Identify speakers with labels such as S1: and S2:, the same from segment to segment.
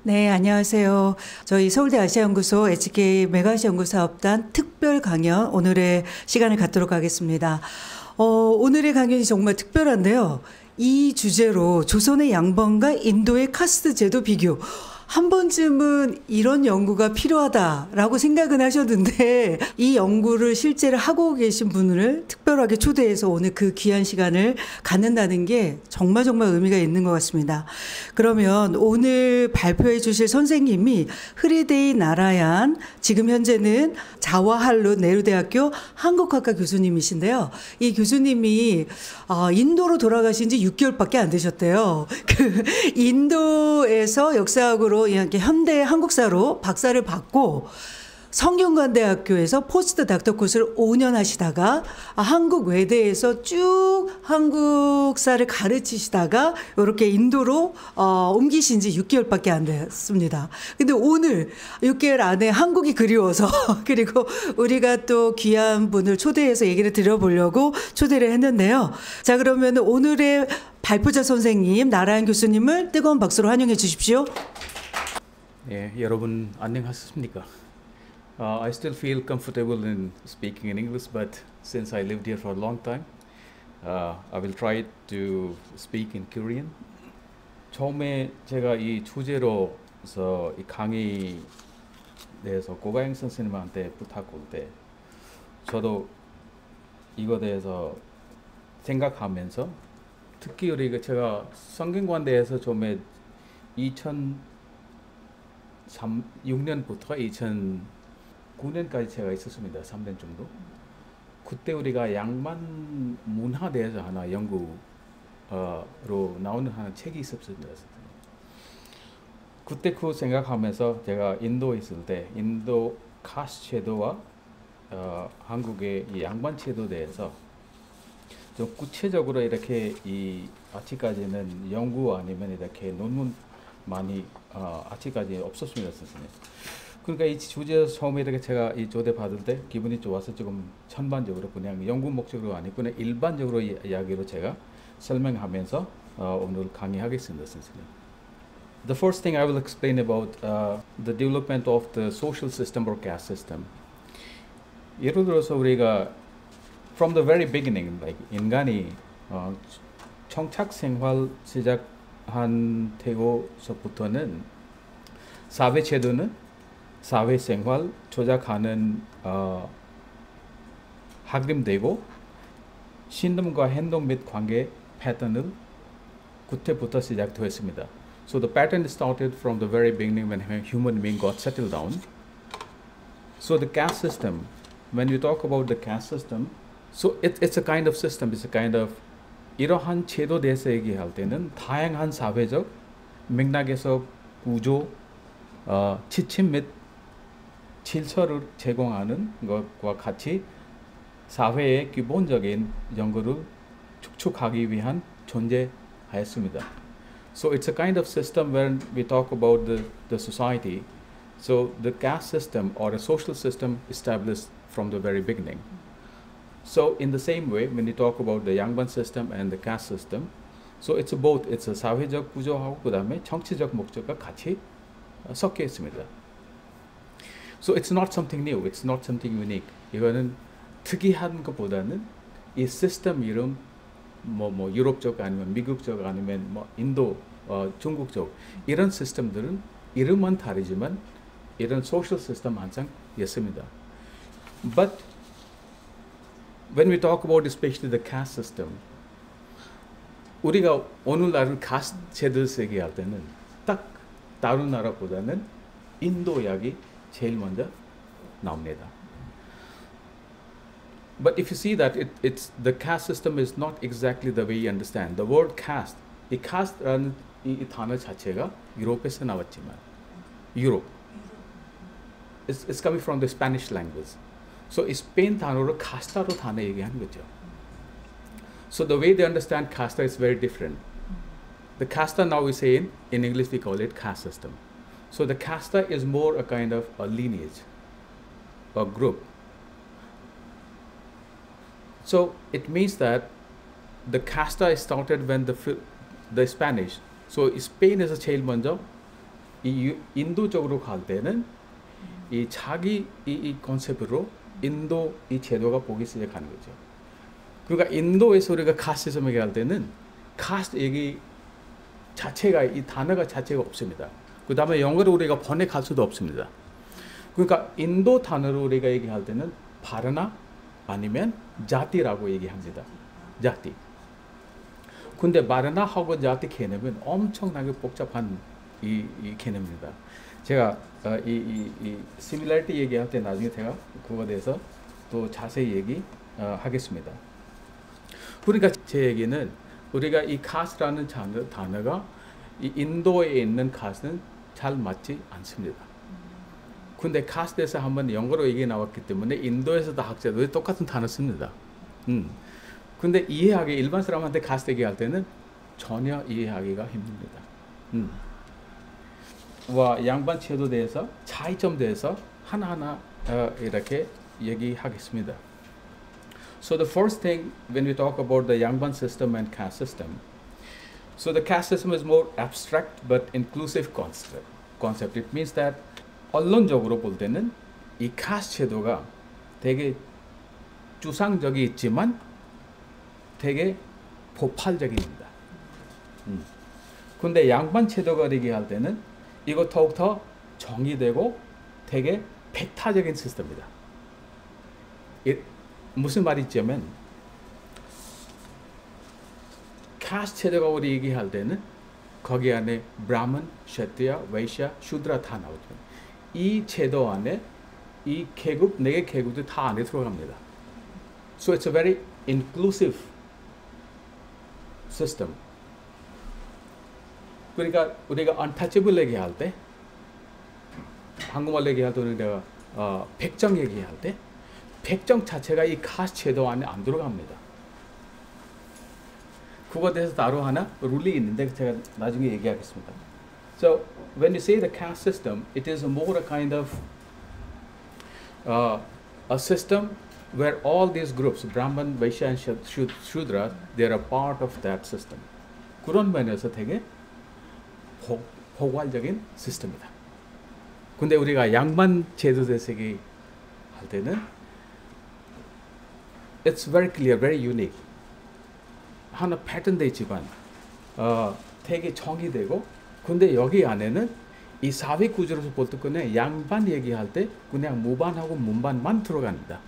S1: 네, 안녕하세요. 저희 서울대 아시아연구소 HK 메가아시아연구사업단 특별 강연 오늘의 시간을 갖도록 하겠습니다. 오늘의 강연이 정말 특별한데요. 이 주제로 조선의 양반과 인도의 카스트 제도 비교. 한 번쯤은 이런 연구가 필요하다라고 생각은 하셨는데 이 연구를 실제로 하고 계신 분을 특별하게 초대해서 오늘 그 귀한 시간을 갖는다는 게 정말 의미가 있는 것 같습니다. 그러면 오늘 발표해 주실 선생님이 흐리데이 나라얀, 지금 현재는 자와할루 네루대학교 한국학과 교수님이신데요. 이 교수님이 인도로 돌아가신 지 6개월밖에 안 되셨대요. 그 인도에서 역사학으로 이렇게 현대 한국사로 박사를 받고 성균관대학교에서 포스트 닥터 코스를 5년 하시다가 한국 외대에서 쭉 한국사를 가르치시다가 이렇게 인도로 옮기신 지 6개월밖에 안 됐습니다. 근데 오늘 6개월 안에 한국이 그리워서 그리고 우리가 또 귀한 분을 초대해서 얘기를 드려보려고 초대를 했는데요. 자, 그러면 오늘의 발표자 선생님 나라얀 교수님을 뜨거운 박수로 환영해 주십시오.
S2: 예, 여러분 안녕하십니까? I still feel comfortable in speaking in English, but since I lived here for a long time, I will try to speak in Korean. 처음에 제가 이 주제로서 이 강의 대해서 고가영 선생님한테 부탁할 때 저도 이거 대해서 생각하면서 특히 우리가 제가 성균관대에서 처음에 2006년부터 2009년까지 제가 있었습니다. 3년 정도. 그때 우리가 양반 문화 대해서 하나 연구로 나오는 하나 책이 있었습니다. 그때 그 생각하면서 제가 인도에 있을 때 인도 카스트 제도와 한국의 이 양반 제도에 대해서 좀 구체적으로 이렇게 이 아직까지는 연구 아니면 이렇게 논문 많이 아직까지 없었습니다, 선생님. 그러니까 이 주제에서 처음에 이렇게 제가 이 조대 받을 때 기분이 좋아서 조금 전반적으로 그냥 연구 목적으로 아니고 그냥 일반적으로 이야기로 제가 설명하면서 오늘 강의하겠습니다, 선생님. The first thing I will explain about the development of the social system or caste system. 예를 들어서 우리가 from the very beginning, like 인간이 청착 생활 시작한 태고서부터는 사회 제도는 사회 생활 조작하는 확립되고 신념과 행동 및 관계 패턴을 그때부터 시작되었습니다. So the pattern started from the very beginning when human being got settled down. So the caste system, when we talk about the caste system, so it's a kind of system, it's a kind of 이러한 제도 대해서 얘기할 때는 다양한 사회적 맥락에서 구조, 지침 및 질서를 제공하는 것과 같이 사회의 기본적인 연구를 축축하기 위한 존재하였습니다. So it's a kind of system when we talk about the society. So the caste system or a social system established from the very beginning. So in the same way, when we talk about the 양반 system and the caste system, so it's both. It's a 사회적 구조하고 그다음에 정치적 목적과 같이 섞여 있습니다. So it's not something new. It's not something unique. 이거는 특이한 것보다는 이 시스템 이름 뭐 유럽적 아니면 미국적 아니면 뭐 인도, 중국적 이런 시스템들은 이름은 다르지만 이런 소셜 시스템 항상 있습니다. But when we talk about especially the caste system, 우리가 오늘날 카스트 제도에서 얘기할 때는 딱 다른 나라보다는 인도 이야기 제일 먼저 나옵니다. But if you see that it's the caste system is not exactly the way you understand. The word caste, 이 caste라는 이 단어 자체가 유럽에서 나왔지만 유럽, it's coming from the Spanish language. So 이 스페인 단어로 카스타로 단어 얘기하는 거죠. So the way they understand casta is very different. The casta now we say in English we call it caste system. So the casta is more a kind of a lineage, a group. So it means that the casta started when the Spanish. So Spain is 제일 먼저 인도 쪽으로 갈 때는 이 자기 이 컨셉으로 인도 이 제도가 보기 시작하는 거죠. 그러니까 인도에서 우리가 카스티즘 얘기할 때는 카스트 얘기 자체가 이 단어가 자체가 없습니다. 그 다음에 영어로 우리가 번역할 수도 없습니다. 그러니까 인도 단어로 우리가 얘기할 때는 바르나 아니면 자티라고 얘기합니다. 자티. 근데 바르나하고 자티 개념은 엄청나게 복잡한 이 개념입니다. 제가 이 시밀러리티 얘기할 때 나중에 제가 그거에 대해서 또 자세히 얘기하겠습니다. 그러니까 제 얘기는 우리가 이 카스트라는 단어가 이 인도에 있는 카스트는 잘 맞지 않습니다. 근데 카스트에서 한번 영어로 얘기 나왔기 때문에 인도에서도 학자들이 똑같은 단어 씁니다. 근데 이해하기 일반 사람한테 카스트 얘기할 때는 전혀 이해하기가 힘듭니다. 와 양반 제도에 대해서 차이점 대해서 하나하나 이렇게 얘기하겠습니다. So the first thing when we talk about the Yangban system and caste system, so the caste system is more abstract but inclusive concept. It means that 언론적으로 볼 때는 이 카스트 제도가 되게 추상적이 있지만 되게 포괄적입니다. 근데 양반 제도가 얘기할 때는 이거 더욱더 정의되고 되게 배타적인 시스템입니다. 무슨 말이냐면 카스트 제도가 우리 얘기할 때는 거기 안에 브라ಹ୍먼, 셔트리아, వైశ్య, 슈드라 다 나오죠. 이 제도 안에 이 계급, 4개 계급도 다 안에 들어갑니다. So it's a very inclusive system. 그러니까 우리가 untouchable 얘기할 때, 한국말 얘기할 때 우리가 백정 얘기할 때, 백정 자체가 이 카스트 제도 안에 안 들어갑니다. 그거에 대해서 따로 하나 룰이 있는데 제가 나중에 얘기하겠습니다. So when you say the caste system, it is more a kind of a system where all these groups, Brahman, Vaishya and Shudra, they are a part of that system. 그런 면에서 되게 포괄적인 시스템이다. 근데 우리가 양반 제도 대세기 할 때는 it's very clear, very unique. 하나 패턴 돼 있지만 되게 정의되고 근데 여기 안에는 이 사회 구조로서 볼 때 그냥 양반 얘기할 때 그냥 무반하고 문반만 들어갑니다.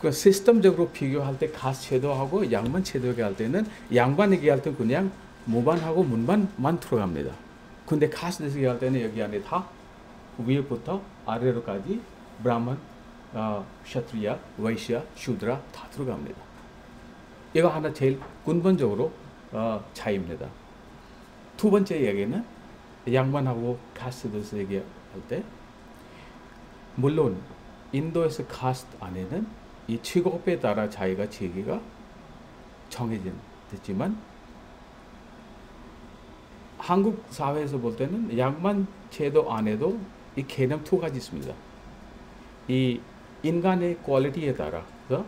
S2: 그 시스템적으로 비교할 때 카스트 제도하고 양반 제도 얘기할 때는 양반 얘기할 때 그냥 무반하고 문반만 들어갑니다. 근데 카스트 얘기할 때는 여기 안에 다 위에부터 아래로까지 브라ಹ్మణ, क्षत्रिय, వైశ్య, 슈드라 다 들어갑니다. 이거 하나 제일 근본적으로 차이입니다. 두 번째 얘기는 양반하고 카스트에서 얘기할 때 물론 인도에서 카스트 안에는 이 직업에 따라 자기가阶级가 정해졌지만 한국 사회에서 볼 때는 양반 제도 안에도 이 개념 두 가지 있습니다. 이 인간의 퀄리티에 따라서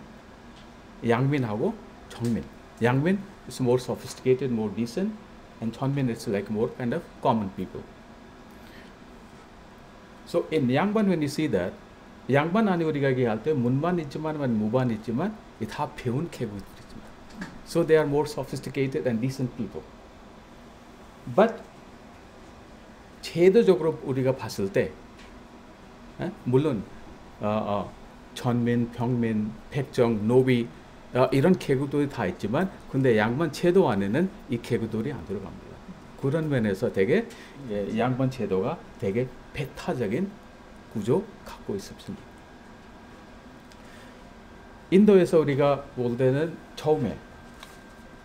S2: 양민하고 정민. 양민 is more sophisticated, more decent, and 전민 is like more kind of common people. So in 양반 when you see that, 양반 안에 우리가 얘기할 때 문반 있지만 무반 있지만 다 배운 계급들이지만. So they are more sophisticated and decent people. But 제도적으로 우리가 봤을 때 물론 전민, 평민, 백정, 노비 이런 계급들이 다 있지만 근데 양반 제도 안에는 이 계급들이 안 들어갑니다. 그런 면에서 되게 양반 제도가 되게 배타적인 구조 갖고 있습니다. 인도에서 우리가 볼 때는 처음에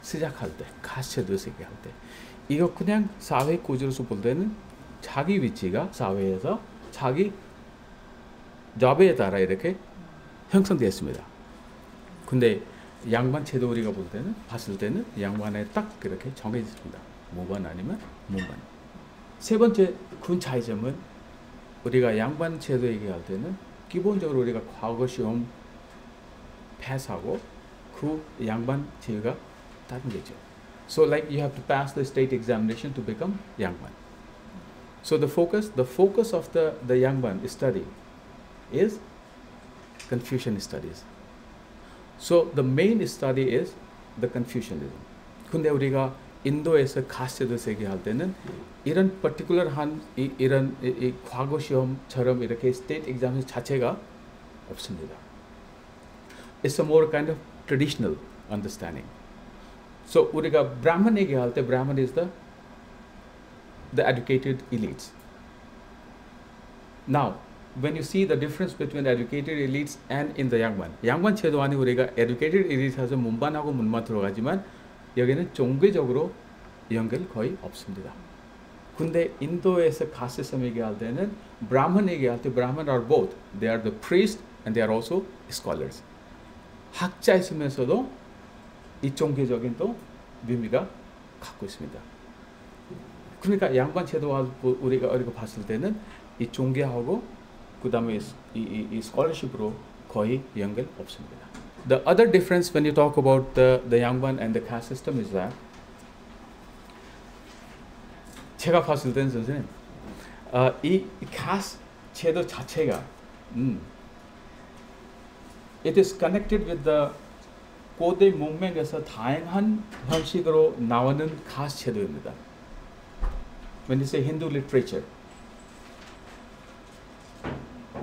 S2: 시작할 때 카스트 제도 얘기할 때 이거 그냥 사회 구조로서 볼 때는 자기 위치가 사회에서 자기 잡에 따라 이렇게 형성되었습니다. 근데 양반 제도 우리가 볼 때는 봤을 때는 양반에 딱 그렇게 정해졌습니다. 무반 아니면 문반. 세 번째 큰 차이점은 우리가 양반 제도 얘기할 때는 기본적으로 우리가 과거 시험 패스하고 그 양반 제도가 다른 거죠. So like you have to pass the state examination to become 양반. So the focus of the Yangban study is Confucian studies. So the main study is the Confucianism. 근데 우리가 인도에서 가스제도 얘기할 때는 이런 particular한 이런 과거 시험처럼 이렇게 state exam 자체가 없습니다. It's a more kind of traditional understanding. So 우리가 Brahman 얘기할 때 Brahman is the educated elites. Now, when you see the difference between educated elites and in the 양반 제도 안에 우리가 educated elite에서 문반하고 문만 들어가지만 여기는 종교적으로 연결 거의 없습니다. 근데 인도에서 가스섬 얘기할 때는 브라ಹ୍먼 얘기할 때 Brahman are both. They are the priests and they are also scholars. 학자 있으면서도 이 종교적인 또 의미가 갖고 있습니다. 그러니까 양반 제도와 우리가 봤을 때는 이 종교하고 그 다음에 이 scholarship으로 거의 연결 없습니다. The other difference when you talk about the Yangban and the caste system is that 제가 봤을 때는 선생님 이 caste 제도 자체가 it is connected with the 고대 문명에서 다양한 형식으로 나오는 caste 제도입니다. When you say Hindu literature,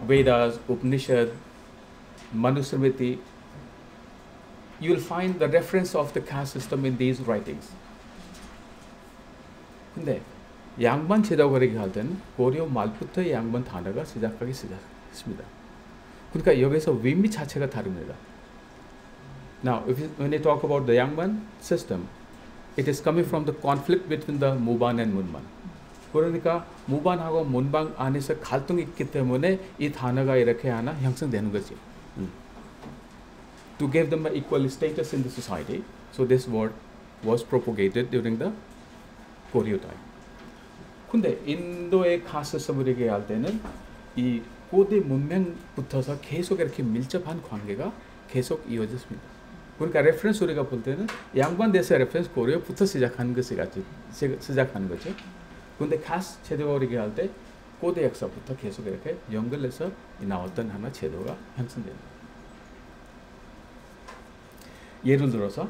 S2: Vedas, Upanishad, Manusmriti, you will find the reference of the caste system in these writings. 근데 양반 제도가 얘기할 때는 고려 말부터 양반 단어가 시작하기 시작했습니다. 그러니까 여기서 의미 자체가 다릅니다. Now, when you talk about the Yangban system, it is coming from the conflict between the Muban and Munban. 그러니까 무반하고 문방 안에서 갈등이 있기 때문에 이 단어가 이렇게 하나 형성되는 거지. To give them an equal status in the society, so this word was propagated during the Koryo time. 근데 인도의 가스섬을 얘기할 때는 이 고대 문명부터서 계속 이렇게 밀접한 관계가 계속 이어졌습니다. 그러니까 레퍼런스 우리가 볼 때는 양반대에서 레퍼런스 고려부터 시작하는 거죠. 근데 가스 제도가 얘기할 때 고대 역사부터 계속 이렇게 연결해서 나왔던 하나 제도가 형성됩니다. 예를 들어서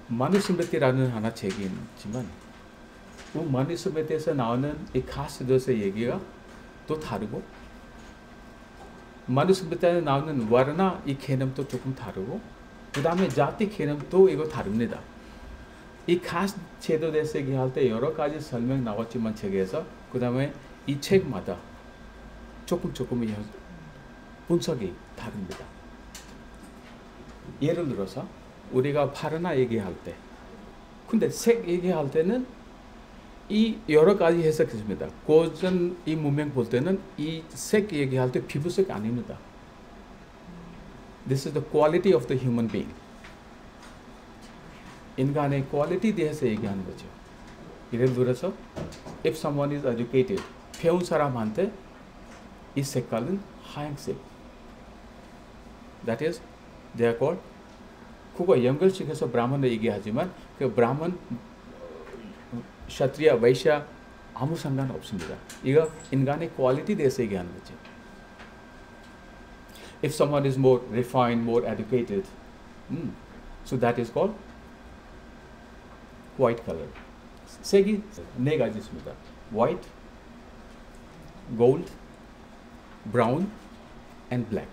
S2: 마누스메티라는 하나 책이 있지만 그 마누스메티에서 나오는 이 가스 제도의 얘기가 또 다르고 마누스메티에 나오는 와르나 이 개념도 조금 다르고 그 다음에 자티 개념도 이거 다릅니다. 이 카스트 제도에 대해서 얘기할 때 여러 가지 설명 나왔지만 책에서 그 다음에 이 책마다 조금 분석이 다릅니다. 예를 들어서 우리가 파르나 얘기할 때 근데 색 얘기할 때는 이 여러 가지 해석이 있습니다. 고전 이 문명 볼 때는 이 색 얘기할 때 피부색 아닙니다. This is the quality of the human being. 인간의 퀄리티에 대해서 얘기하는 거죠. 예를 들어서 if someone is educated, 배운 사람한테 이 색깔은 하얀색. That is, they are called. 그거 연결시켜서 브라ಹ്먼을 얘기하지만 그 브라ಹ്먼, 샤트리아, వైశ్య 아무 상관 없습니다. 이거 인간의 퀄리티에 대해서 얘기하는 거죠. If someone is more refined, more educated, so that is called white color. 색이 네 가지 있습니다. white, gold, brown, and black.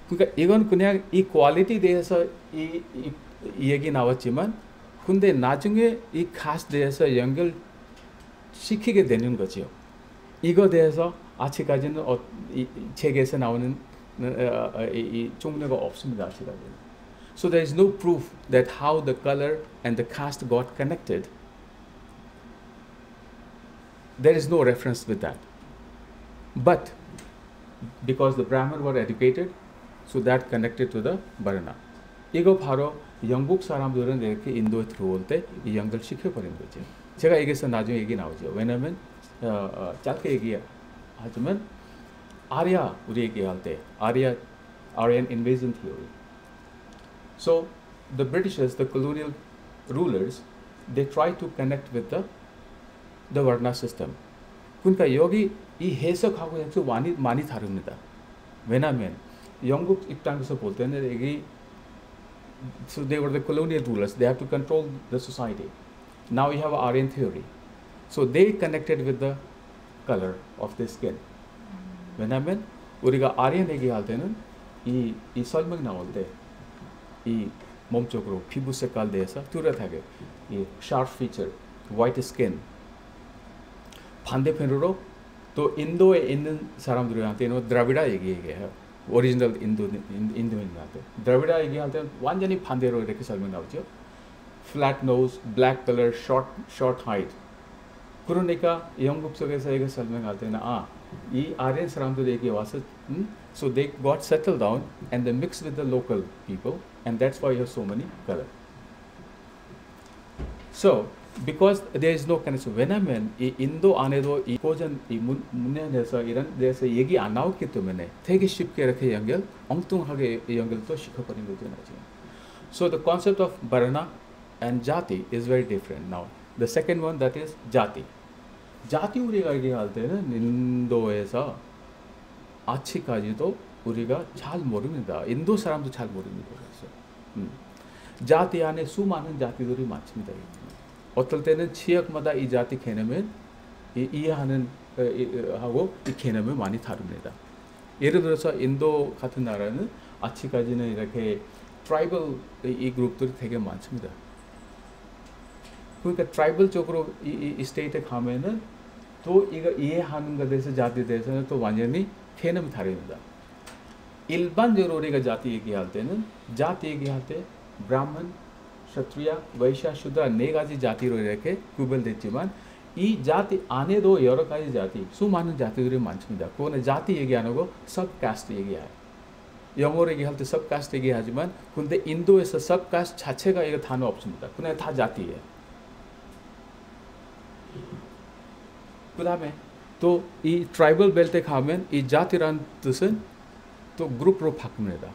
S2: 그러니까 이건 그냥 이 퀄리티에 대해서 이 얘기 나왔지만 근데 나중에 이 카스트에 대해서 연결시키게 되는 거죠. 이거 대해서 아직까지는 이 책에서 나오는 이 종류가 없습니다. 아직까지는. So there is no proof that how the color and the caste got connected. There is no reference with that. But because the Brahmin were educated, so that connected to the Varna. 이거 바로 영국 사람들은 이렇게 인도에 들어올 때 이 연결시켜 버린 거죠. 제가 여기서 나중에 얘기 나오죠. 왜냐면 짧게 얘기하지만 아리아 우리 얘기할 때 Aryan invasion theory. So the Britishers, the colonial rulers, they try to connect with the Varna system. 그러니까 여기 이 해석하고 해석 많이 다릅니다. 왜냐하면 영국 입장에서 볼 때는 이게 so they were the colonial rulers. They have to control the society. Now you have Aryan theory. So they connected with the color of the skin. 왜냐하면 우리가 아리안 얘기할 때는 이 설명 나올 때 이 몸쪽으로 피부 색깔 대해서 뚜렷하게 이 sharp feature, white skin. 반대편으로 또 인도에 있는 사람들한테는 드라비다 얘기해요. 오리지널 인도인한테 드라비다 얘기할 때 완전히 반대로 이렇게 설명 나오죠. Flat nose, black color, short height. 그러니까 영국 속에서 이거 설명할 때는 이 아리안 사람들에게 와서 so they got settled down and they mixed with the local people and that's why you have so many color. So because there is no connection. 왜냐면 이 인도 안에도 이 고전 이 문헌에서 이런 데서 얘기 안 나왔기 때문에 되게 쉽게 이렇게 엉뚱하게 연결도 시켜버린 거죠 나중에. So the concept of varna and jati is very different now. The second one that is jati. 자티 우리가 얘기할 때는 인도에서 아직까지도 우리가 잘 모릅니다. 인도 사람도 잘 모릅니다. 그래서 자티 안에 수많은 자티들이 많습니다. 어떨 때는 지역마다 이 자티 개념을 이해하는 하고 이 개념이 많이 다릅니다. 예를 들어서 인도 같은 나라는 아직까지는 이렇게 트라이벌 이 그룹들이 되게 많습니다. 그러니까 트라이벌 쪽으로 이 스테이트에 가면은 또 이거 이해하는 것에 대해서 자티에 대해서는 또 완전히 개념이 다릅니다. 일반적으로 우리가 자티 얘기할 때는 자티 얘기할 때 브라ಹ୍먼, क्षत्रिय, वैश्य, शूद्र 네 가지 자티로 이렇게 구별됐지만 이 자티 안에도 여러 가지 자티, 수많은 자티들이 많습니다. 그거는 자티 얘기 안 하고 सबकास्ट 얘기해요. 영어로 얘기할 때 सबकास्ट 얘기하지만 근데 인도에서 सबकास्ट 자체가 이거 단어 없습니다. 그냥 다 자티예요. 그 다음에 또 이 트라이벌 벨트에 가면 이 자티라는 뜻은 또 그룹으로 바꿉니다.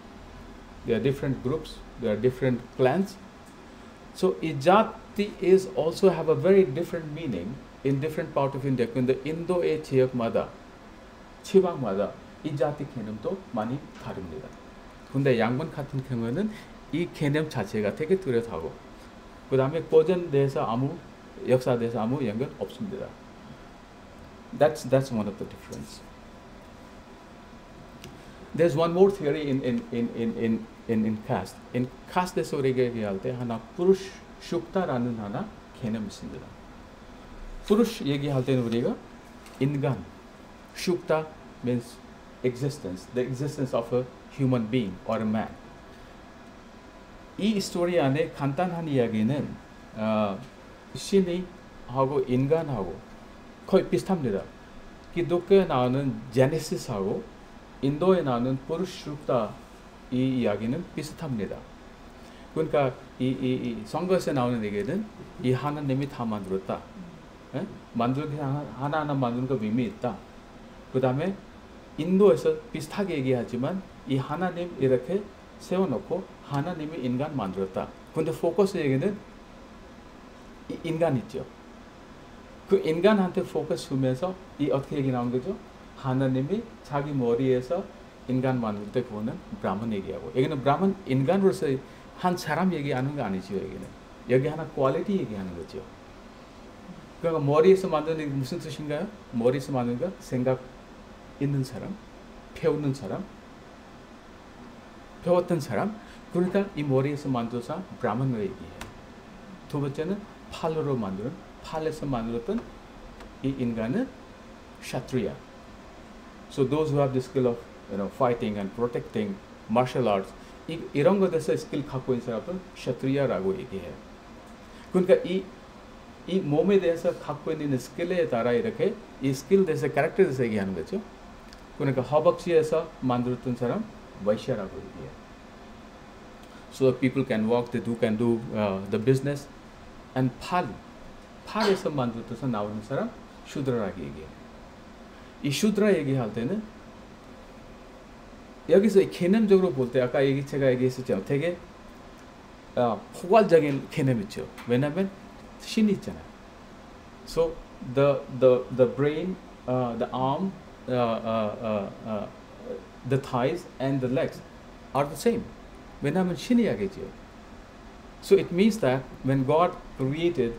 S2: There are different groups, there are different clans. So 이 자티 is also have a very different meaning in different part of India. 근데 인도의 지역마다, 지방마다 이 자티 개념도 많이 다릅니다. 근데 양반 같은 경우는 이 개념 자체가 되게 뚜렷하고 그 다음에 고전 대해서 아무 역사 대해서 아무 연결 없습니다. That's one of the difference. There's one more theory in caste. In caste에서 우리가 얘기할 때 하나 purush shukta라는 하나 개념이 있습니다. purush 얘기할 때는 우리가 인간, shukta means existence, the existence of a human being or a man. 이 스토리 안에 간단한 이야기는 신이 하고 인간하고 거의 비슷합니다. 기독교에 나오는 제네시스하고 인도에 나오는 purushukta 이 이야기는 비슷합니다. 그러니까 이 성경에서 나오는 얘기는 이 하나님이 다 만들었다. 만들기 하나하나 만드는 거 의미 있다. 그 다음에 인도에서 비슷하게 얘기하지만 이 하나님 이렇게 세워놓고 하나님이 인간 만들었다. 근데 포커스 얘기는 인간 있죠. 그 인간한테 포커스 주면서 이 어떻게 얘기 나온 거죠? 하나님이 자기 머리에서 인간 만들 때 그거는 브라ಹ୍먼 얘기하고 여기는 브라ಹ୍먼 인간으로서 한 사람 얘기하는 거 아니죠. 여기는 여기 하나 퀄리티 얘기하는 거죠. 그러니까 머리에서 만드는 게 무슨 뜻인가요? 머리에서 만드는 거 생각 있는 사람, 배우는 사람, 배웠던 사람. 그러니까 이 머리에서 만든 사람 브라ಹ്먼을 얘기해요. 두 번째는 팔로 만드는 팔에서 만들었던 이 인간은 kshatriya. So those who have the skill of fighting and protecting, martial arts 이런 것에서 스킬 갖고 있는 사람은 kshatriya라고 얘기해요. 그러니까 이 몸에 대해서 갖고 있는 스킬에 따라 이렇게 이 스킬 대해서 캐릭터에 대해서 얘기하는 거죠. 그러니까 허벅지에서 만들었던 사람 vaishya라고 얘기해요. So that people can walk, they can do the business. And 팔에서 만들어서 나오는 사람 슈드라라고 얘기해요. 이 슈드라 얘기할 때는 여기서 개념적으로 볼 때 아까 제가 얘기했었죠. 되게 포괄적인 개념이죠. 왜냐하면 신이 있잖아요. So the brain, the arm, the thighs and the legs are the same. 왜냐하면 신이 이야기죠. So it means that when God created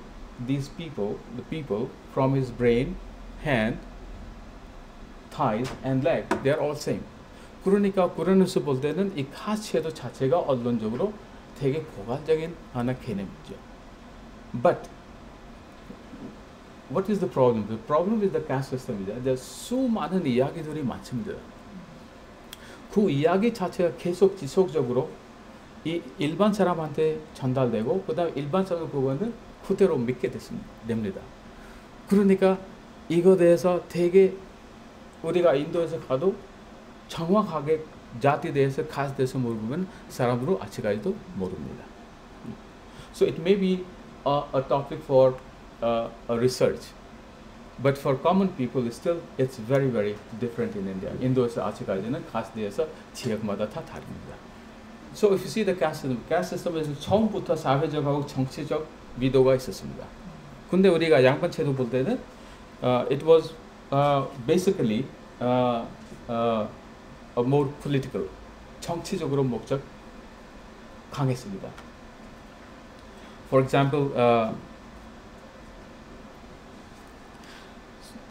S2: these people, the people from His brain, hand, thighs and leg, they are all same. 그러니까 그런에서 볼 때는 이 카스체도 자체가 언론적으로 되게 고관적인 하나 개념이죠. But what is the problem? The problem with the caste system is that 수많은 이야기들이 많습니다. 그 이야기 자체가 계속 지속적으로 이 일반 사람한테 전달되고 그다음에 일반 사람은 그거는 그대로 믿게 됩니다. 그러니까 이거에 대해서 되게 우리가 인도에서 가도 정확하게 자티에 대해서 카스트에 대해서 물어보면 사람들은 아직까지도 모릅니다. So it may be a topic for a research, but for common people, it's very very different in India. 인도에서 아직까지는 카스트에 대해서 지역마다 다 다릅니다. So if you see the caste system에서 처음부터 사회적하고 정치적 미도가 있었습니다. 근데 우리가 양반체도 볼 때는 it was basically more political, 정치적으로 목적 강했습니다. For example,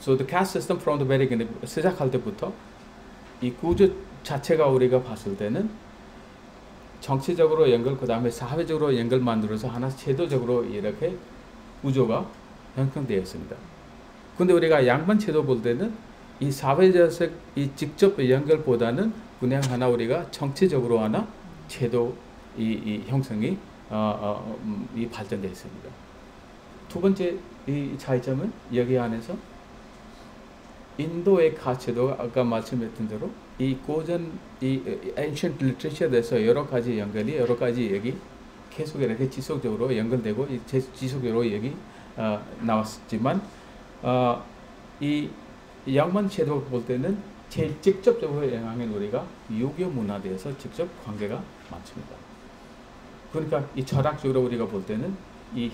S2: so the caste system from the very beginning, 시작할 때부터 이 구조 자체가 우리가 봤을 때는 정치적으로 연결, 그 다음에 사회적으로 연결 만들어서 하나 제도적으로 이렇게 구조가 형성되어 있습니다. 근데 우리가 양반 제도 볼 때는 이 사회적 이 직접 연결보다는 그냥 하나 우리가 정치적으로 하나 제도 이 형성이 이 발전되어 있습니다. 두 번째 이 차이점은 여기 안에서 인도의 가치도 아까 말씀했던 대로 이 고전 이 ancient literature에 대해서 여러 가지 연결이 여러 가지 얘기 계속 이렇게 지속적으로 연결되고 지속적으로 얘기 나왔지만 이 양반 제도 볼 때는 제일 직접적으로 영향인 우리가 유교 문화에 대해서 직접 관계가 많습니다. 그러니까 이 철학적으로 우리가 볼 때는 이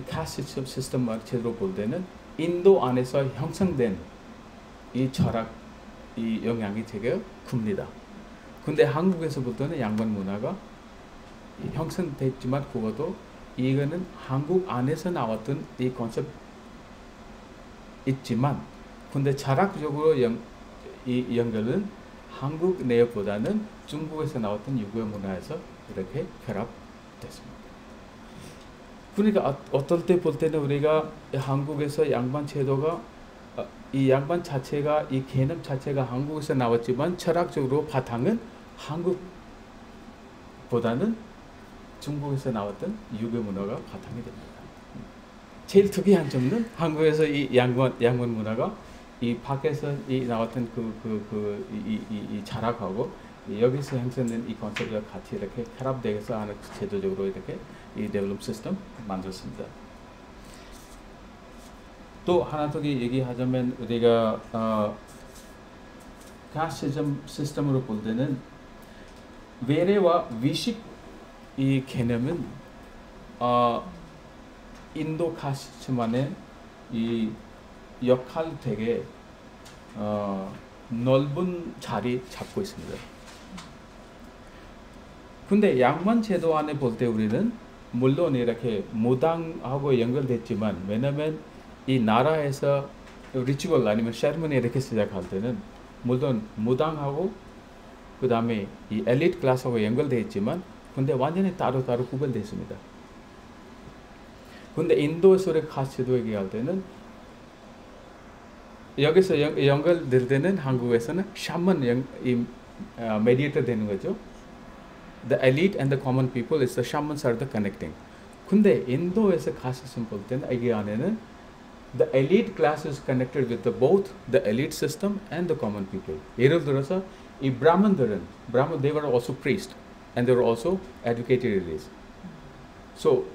S2: 카스트 시스템 제도로 볼 때는 인도 안에서 형성된 이 철학 이 영향이 되게 큽니다. 근데 한국에서부터는 양반 문화가 형성됐지만 그것도 이거는 한국 안에서 나왔던 이 컨셉 있지만 근데 철학적으로 이 연결은 한국 내보다는 중국에서 나왔던 유교 문화에서 이렇게 결합됐습니다. 그러니까 어떨 때 볼 때는 우리가 한국에서 양반 제도가 이 양반 자체가 이 개념 자체가 한국에서 나왔지만 철학적으로 바탕은 한국보다는 중국에서 나왔던 유교 문화가 바탕이 됩니다. 제일 특이한 점은 한국에서 이 양반 문화가 이 밖에서 이 나왔던 이 철학하고 여기서 형성된 이 컨셉과 같이 이렇게 결합돼서 하는 제도적으로 이렇게 이 데벨롭 시스템 만들었습니다. 또 하나 더 얘기하자면 우리가 카스티즘 시스템으로 볼 때는 외래와 위식 이 개념은 인도 카스티즘만의 이 역할 되게 넓은 자리 잡고 있습니다. 근데 양반 제도 안에 볼 때 우리는 물론 이렇게 무당하고 연결됐지만 왜냐면 이 나라에서 리추얼 아니면 세리머니 이렇게 시작할 때는 물론 무당하고 그 다음에 이 엘리트 클래스하고 연결되어 있지만 근데 완전히 따로 구별되어 있습니다. 근데 인도에서 카스트도 얘기할 때는 여기서 연결될 때는 한국에서는 샤먼 메디에이터 되는 거죠. The elite and the common people is the shamans are the connecting. 근데 인도에서 카스트 볼 때는 여기 안에는 the elite class is connected with both the elite system and the common people. 예를 들어서 이 브라ಹ്먼들은 they were also priests and they were also educated elites. So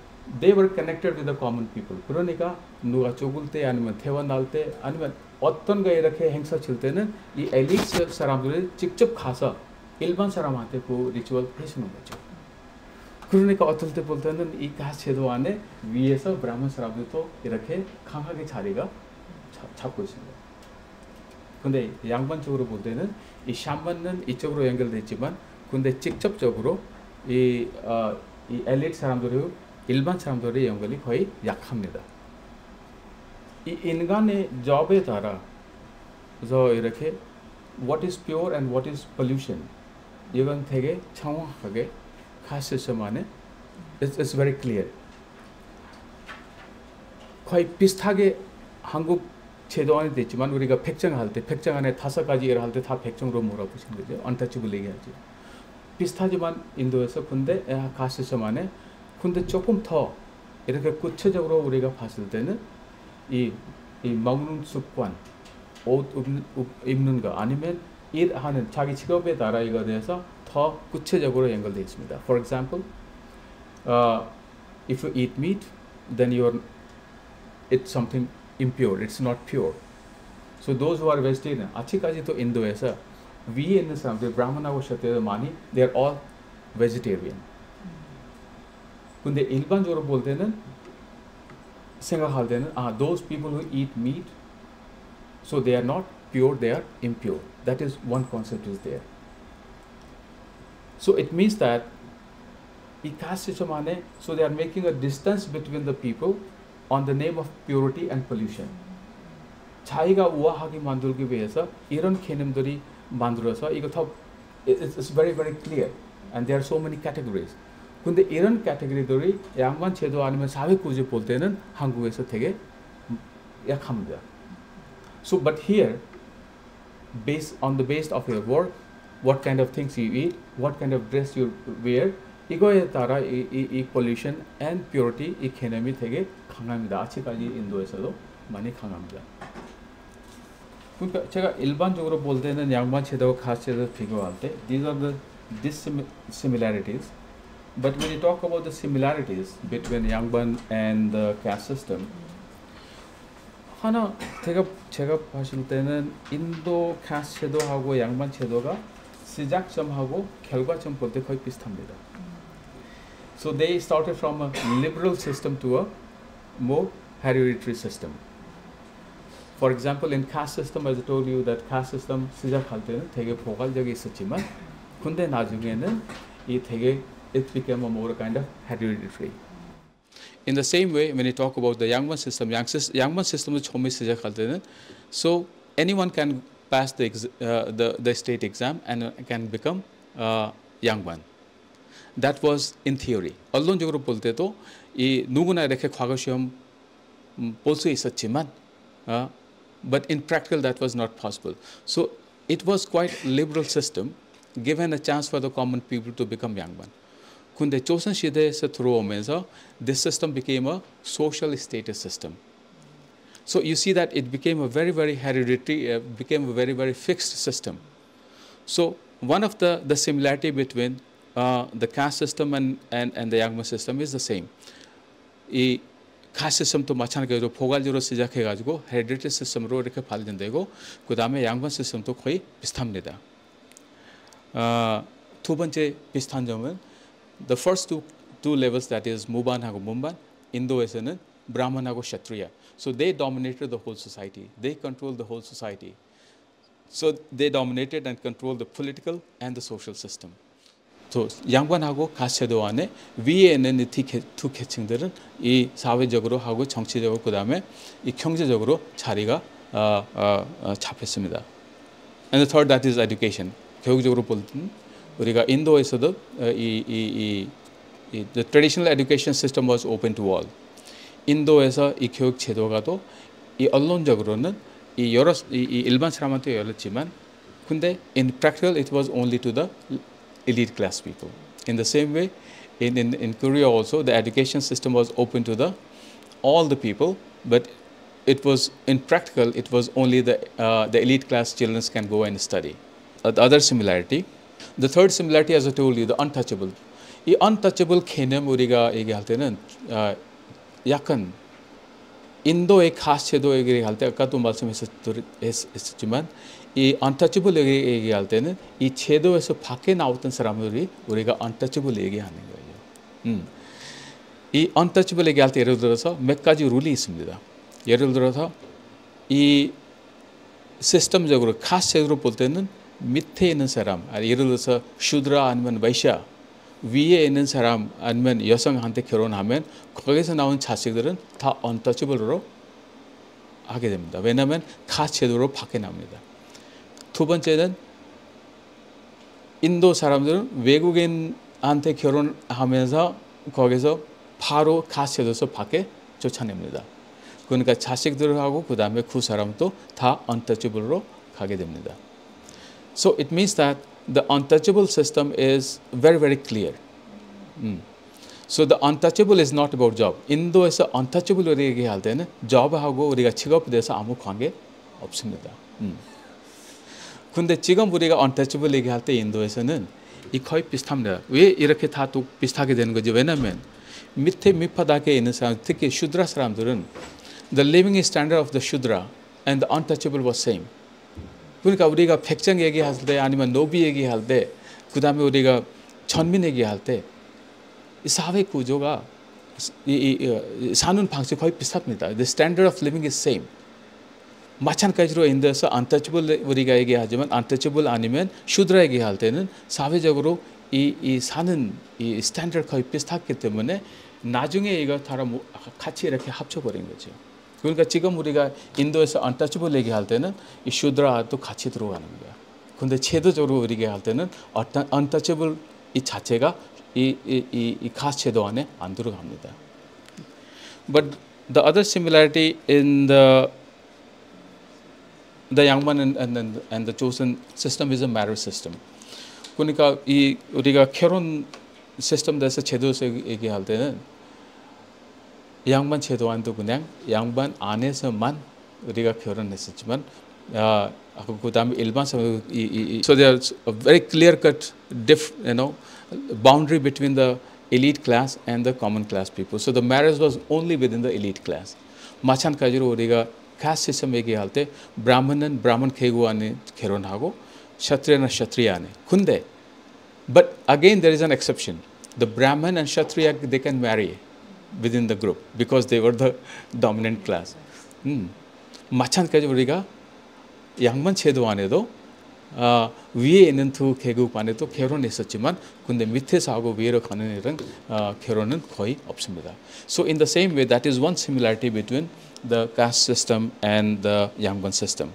S2: they were connected with the common people. 그러니까 누가 죽을 때 아니면 태어날 때 아니면 어떤 거 이렇게 행사 칠 때는 이 엘리트 사람들이 직접 가서 일반 사람한테 그 리추얼 해주는 거죠. 그러니까 어떨 때 볼 때는 이 카스트 제도 안에 위에서 브라హ్మణ 사람들도 이렇게 강하게 자리가 잡고 있습니다. 근데 양반적으로 볼 때는 이 샤먼은 이쪽으로 연결돼 있지만 근데 직접적으로 이 엘리트 사람들이 일반 사람들의 연결이 거의 약합니다. 이 인간의 job에 따라 그래서 이렇게 what is pure and what is pollution 이건 되게 정확하게 카스트 시스템 안에 it's very clear. 거의 비슷하게 한국 제도 안에 됐지만 우리가 백정할 때 백정 안에 5가지 일을 할 때 다 백정으로 몰아보신 거죠. untouchable 얘기하죠. 비슷하지만 인도에서 근데 카스트 시스템 안에 근데 조금 더 이렇게 구체적으로 우리가 봤을 때는 이 먹는 습관, 옷 입는 거 아니면 일하는 자기 직업에 따라 이거에 대해서 더 구체적으로 연결되어 있습니다. For example, if you eat meat, then it's something impure. It's not pure. So those who are vegetarian, 아직까지도 인도에서 위에 있는 사람들, 브라ಹ్మణ하고 셔트들 많이, they are all vegetarian. 근데 일반적으로 볼 때는 생각할 때는 those people who eat meat, so they are not pure, they are impure. That is one concept is there. So it means that 이 caste system 안에 so they are making a distance between the people on the name of purity and pollution. 자기가 우아하게 만들기 위해서 이런 개념들이 만들어서 이거 더 it's very very clear and there are so many categories. 근데 이런 카테고리들이 양반 제도 아니면 사회 구조 볼 때는 한국에서 되게 약합니다. So but here, based on the base of your work, what kind of things you eat, what kind of dress you wear, 이거에 따라 이 pollution and purity 이 개념이 되게 강합니다. 아직까지 인도에서도 많이 강합니다. 그러니까 제가 일반적으로 볼 때는 양반 제도와 카스트 제도 비교할 때 these are the dissimilarities. But when you talk about the similarities between Yangban and the caste system, 하나 제가 봤을 때는 인도 카스트 제도하고 양반 제도가 시작점하고 결과점 볼 때 거의 비슷합니다. So they started from a liberal system to a more hereditary system. For example, in caste system, as I told you that caste system 시작할 때는 되게 포괄적이 있었지만, 근데 나중에는 이 되게 it became a more kind of hereditary. In the same way, when you talk about the Yangban system, Yangban system is 처음에 시작할 때는 so anyone can pass the state exam and can become Yangban. That was in theory. 언론적으로 볼 때도 이 누구나 이렇게 과거 시험 볼 수 있었지만, but in practical that was not possible. So it was quite liberal system, given a chance for the common people to become Yangban. 근데 조선 시대에서 들어오면서 this system became a social status system. So you see that it became a very very hereditary, became a very very fixed system. So one of the similarity between the caste system and the Yangban system is the same. 이 caste system도 마찬가지로 포괄적으로 시작해가지고 hereditary system으로 이렇게 발전되고 그 다음에 양반 시스템도 거의 비슷합니다. 두 번째 비슷한 점은 the first two levels, that is 무반하고 문반, 인도에서는 브라ಹ്మణ하고 kshatriya. So they dominated the whole society. They controlled the whole society. So they dominated and controlled the political and the social system. So 양반하고 가세도 안에 위에 있는 이 두 계층들은 이 사회적으로 하고 정치적으로 그 다음에 이 경제적으로 자리가 잡혔습니다. And the third, that is education. 교육적으로 볼 때는 우리가 인도에서도 the traditional education system was open to all. 인도에서 이 교육 제도가도 이 언론적으로는 이 일반 사람한테 열렸지만, 근데 in practical it was only to the elite class people. In the same way, in Korea also the education system was open to all the people, but it was in practical it was only the elite class children can go and study. The other similarity, the third similarity, as I told you, the untouchable. 이 untouchable 개념 우리가 얘기할 때는 약간 인도의 카스트 제도 얘기할 때 아까도 말씀했었지만 이 untouchable 얘기할 때는 이 제도에서 밖에 나왔던 사람들이 우리가 untouchable 얘기하는 거예요. 이 untouchable 얘기할 때 예를 들어서 몇 가지 룰이 있습니다. 예를 들어서 이 시스템적으로 카스트적으로 볼 때는 밑에 있는 사람, 예를 들어서 슈드라 아니면 వైశ్య 위에 있는 사람 아니면 여성한테 결혼하면 거기서 나온 자식들은 다 untouchable로 하게 됩니다. 왜냐하면 카스트 제도로 밖에 납니다. 두 번째는 인도 사람들은 외국인한테 결혼하면서 거기서 바로 카스트 제도에서 밖에 쫓아냅니다. 그러니까 자식들하고 그 다음에 그 사람도 다 untouchable로 가게 됩니다. So it means that the untouchable system is very, very clear. So the untouchable is not about job. 인도에서 untouchable로 얘기할 때는 job하고 우리가 직업에 대해서 아무 관계 없습니다. 근데 지금 우리가 untouchable 얘기할 때 인도에서는 이 거의 비슷합니다. 왜 이렇게 다 또 비슷하게 되는 거지? 왜냐하면 밑에 밑바닥에 있는 사람, 특히 슈드라 사람들은 the living standard of the Shudra and the untouchable was same. 그러니까 우리가 백정 얘기할 때 아니면 노비 얘기할 때 그 다음에 우리가 전민 얘기할 때 이 사회 구조가 사는 방식이 거의 비슷합니다. The standard of living is same. 마찬가지로 인도에서 untouchable 우리가 얘기하지만 untouchable 아니면 슈드라 얘기할 때는 사회적으로 이 사는 이 스탠다드 거의 비슷하기 때문에 나중에 이거 다 같이 이렇게 합쳐버린 거죠. 그러니까 지금 우리가 인도에서 untouchable 얘기할 때는 이 슈드라도 같이 들어가는 거야. 근데 제도적으로 우리가 할 때는 어떤 untouchable 이 자체가 이 카스트 제도 안에 안 들어갑니다. But the other similarity in the Yangban and the chosen system is a marriage system. 그러니까 이 우리가 결혼 시스템 대해서 제도에서 얘기할 때는 양반 제도 안도 그냥 양반 안에서만 우리가 결혼했었지만 그다음에 일반 사람 so there's a very clear cut boundary between the elite class and the common class people. So the marriage was only within the elite class. 마찬가지로 우리가 카스트 시스템 얘기할 때 브라ಹ్మణ은 브라హ్మణ 계급 안에 결혼하고 क्षत्रिय는 क्षत्रिय 안에. 근데 but again there is an exception. The Brahman and Kshatriya they can marry within the group because they were the dominant class. 마찬가지로 우리가 양반 제도 안에도 위에 있는 두 계급 안에도 결혼했었지만 근데 밑에서 하고 위로 가는 이런 결혼은 거의 없습니다. So in the same way that is one similarity between the caste system and the 양반 system.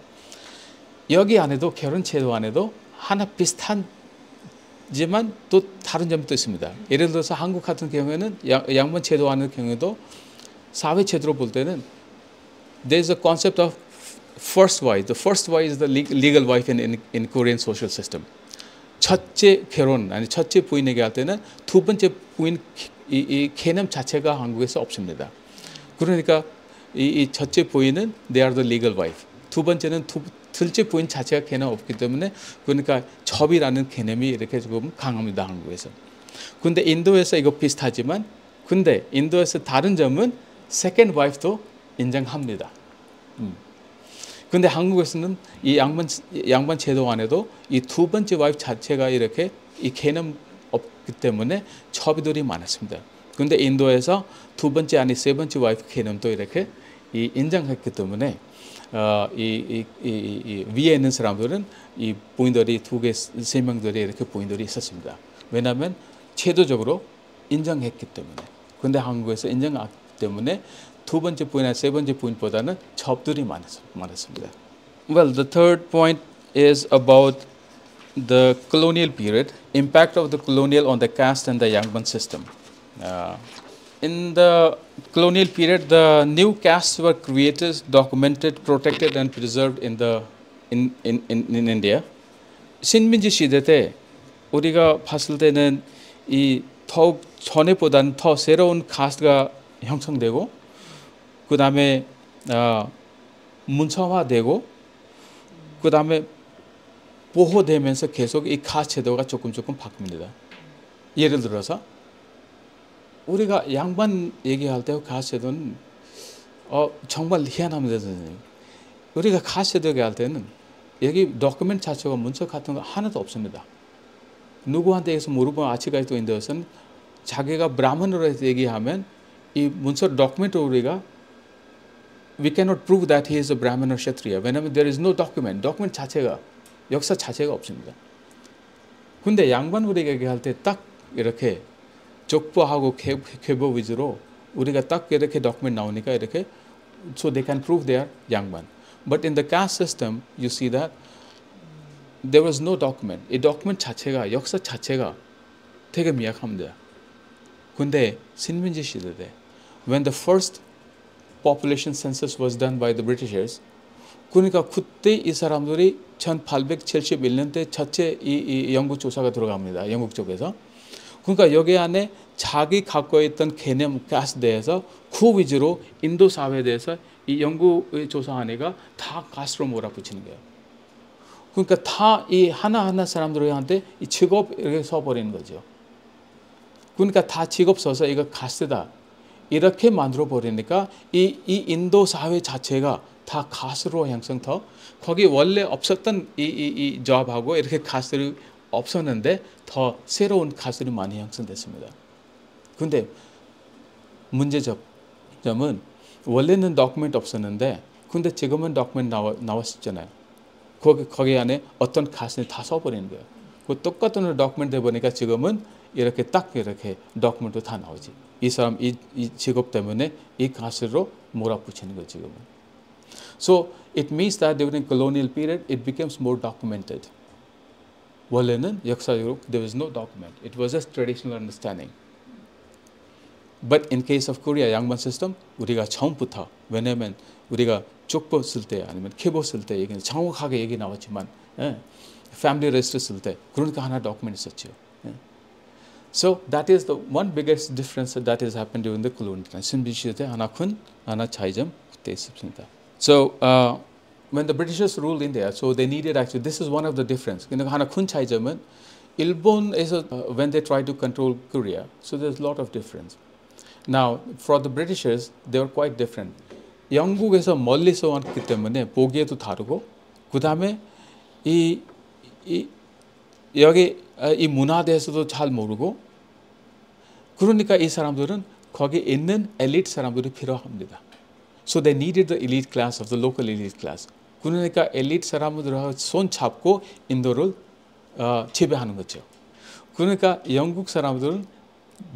S2: 여기 안에도 결혼 제도 안에도 하나 비슷한 지만 또 다른 점도 있습니다. 예를 들어서 한국 같은 경우에는 양반 제도 하는 경우에도 사회 제도로 볼 때는 there is a concept of first wife. The first wife is the legal wife in Korean social system. 첫째 결혼 아니 첫째 부인 얘기할 때는 두 번째 부인 이 개념 자체가 한국에서 없습니다. 그러니까 이 첫째 부인은 they are the legal wife. 두 번째는 둘째 부인 자체가 개념 없기 때문에 그러니까 접이라는 개념이 이렇게 조금 강합니다 한국에서. 근데 인도에서 이거 비슷하지만 근데 인도에서 다른 점은 second wife도 인정합니다. 근데 한국에서는 이 양반 제도 안에도 이 두 번째 와이프 자체가 이렇게 이 개념 없기 때문에 접이들이 많았습니다. 근데 인도에서 두 번째 아니 세 번째 와이프 개념도 이렇게 이 인정했기 때문에 이 위에 있는 사람들은 이 부인들이 두 개, 세 명들이 이렇게 부인들이 있었습니다. 왜냐하면 제도적으로 인정했기 때문에. 근데 한국에서 인정하기 때문에 두 번째 부인이나 세 번째 부인보다는 접들이 많았습니다. Well, the third point is about the colonial period, impact of the colonial on the caste and the Yangban system. In the colonial period, the new castes were created, documented, protected, and preserved in India. 식민지 시대 때 우리가 봤을 때는 이 더욱 전에보다는 더 새로운 카스트가 형성되고, 그 다음에 문서화되고, 그 다음에 보호되면서 계속 이 카스트 제도가 조금 바뀝니다. 예를 들어서 우리가 양반 얘기할 때 카스트 제도는 정말 희한합니다, 선생님. 우리가 카스트 제도 얘기할 때는 여기 도큐멘트 자체가 문서 같은 거 하나도 없습니다. 누구한테서 물어보면 아직까지도 인도에서는 자기가 브라ಹ్మణ으로 얘기하면 이 문서 도큐멘트 우리가 we cannot prove that he is a Brahmin or Kshatriya. 왜냐하면 there is no document. 도큐멘트 자체가 역사 자체가 없습니다. 근데 양반 우리가 얘기할 때 딱 이렇게 족보하고 계보 위주로 우리가 딱 이렇게 도큐멘트 나오니까 이렇게 so they can prove they are 양반. But in the caste system, you see that there was no document. 이 document 자체가 역사 자체가 되게 미약합니다. 근데 식민지 시대 때 when the first population census was done by the Britishers, 그러니까 그때 이 사람들이 1871년대 첫째 이 영국 조사가 들어갑니다. 영국 쪽에서. 그러니까 여기 안에 자기 갖고 있던 개념 가스에 대해서 그 위주로 인도 사회에 대해서 이 영국의 조사하니까 다 가스로 몰아붙이는 거예요. 그러니까 다 이 하나하나 사람들한테 이 직업 이렇게 써버리는 거죠. 그러니까 다 직업 써서 이거 가스다 이렇게 만들어 버리니까 이 인도 사회 자체가 다 가스로 형성돼 거기 원래 없었던 이 잡하고 이렇게 가스를 없었는데 더 새로운 가스를 많이 형성됐습니다. 근데 문제점은 원래는 도큐멘트 없었는데 근데 지금은 도큐멘트 나왔었잖아요. 거기 안에 어떤 가스를 다 써버리는 거예요. 그 똑같은 도큐멘트 해보니까 지금은 이렇게 딱 이렇게 도큐멘트 다 나오지. 이 사람 이 직업 때문에 이 가스로 몰아붙이는 거 지금은. So it means that during colonial period it becomes more documented. 원래는 역사적으로 there was no document. It was just traditional understanding. But in case of Korea 양반 시스템 우리가 처음부터 왜냐면 우리가 족보 쓸 때 아니면 계보 쓸 때 얘기는 정확하게 얘기 나왔지만 패밀리 레지스터 쓸 때 그러니까 하나 도큐멘트 썼죠. So that is the one biggest difference that has happened during the colonial time. 신비 시대 하나 큰 하나 차이점 그때 있습니다. So when the Britishers ruled India, so they needed actually this is one of the difference. 그러니까 하나 큰 차이점은 일본에서 when they tried to control Korea, so there's a lot of difference. Now for the Britishers, they were quite different. 영국에서 멀리서 왔기 때문에 보기에도 다르고 그 다음에 여기 이 문화에 대해서도 잘 모르고 그러니까 이 사람들은 거기 있는 엘리트 사람들이 필요합니다. So they needed the elite class of the local elite class. 그러니까 엘리트 사람들하고 손 잡고 인도를 지배하는 거죠. 그러니까 영국 사람들은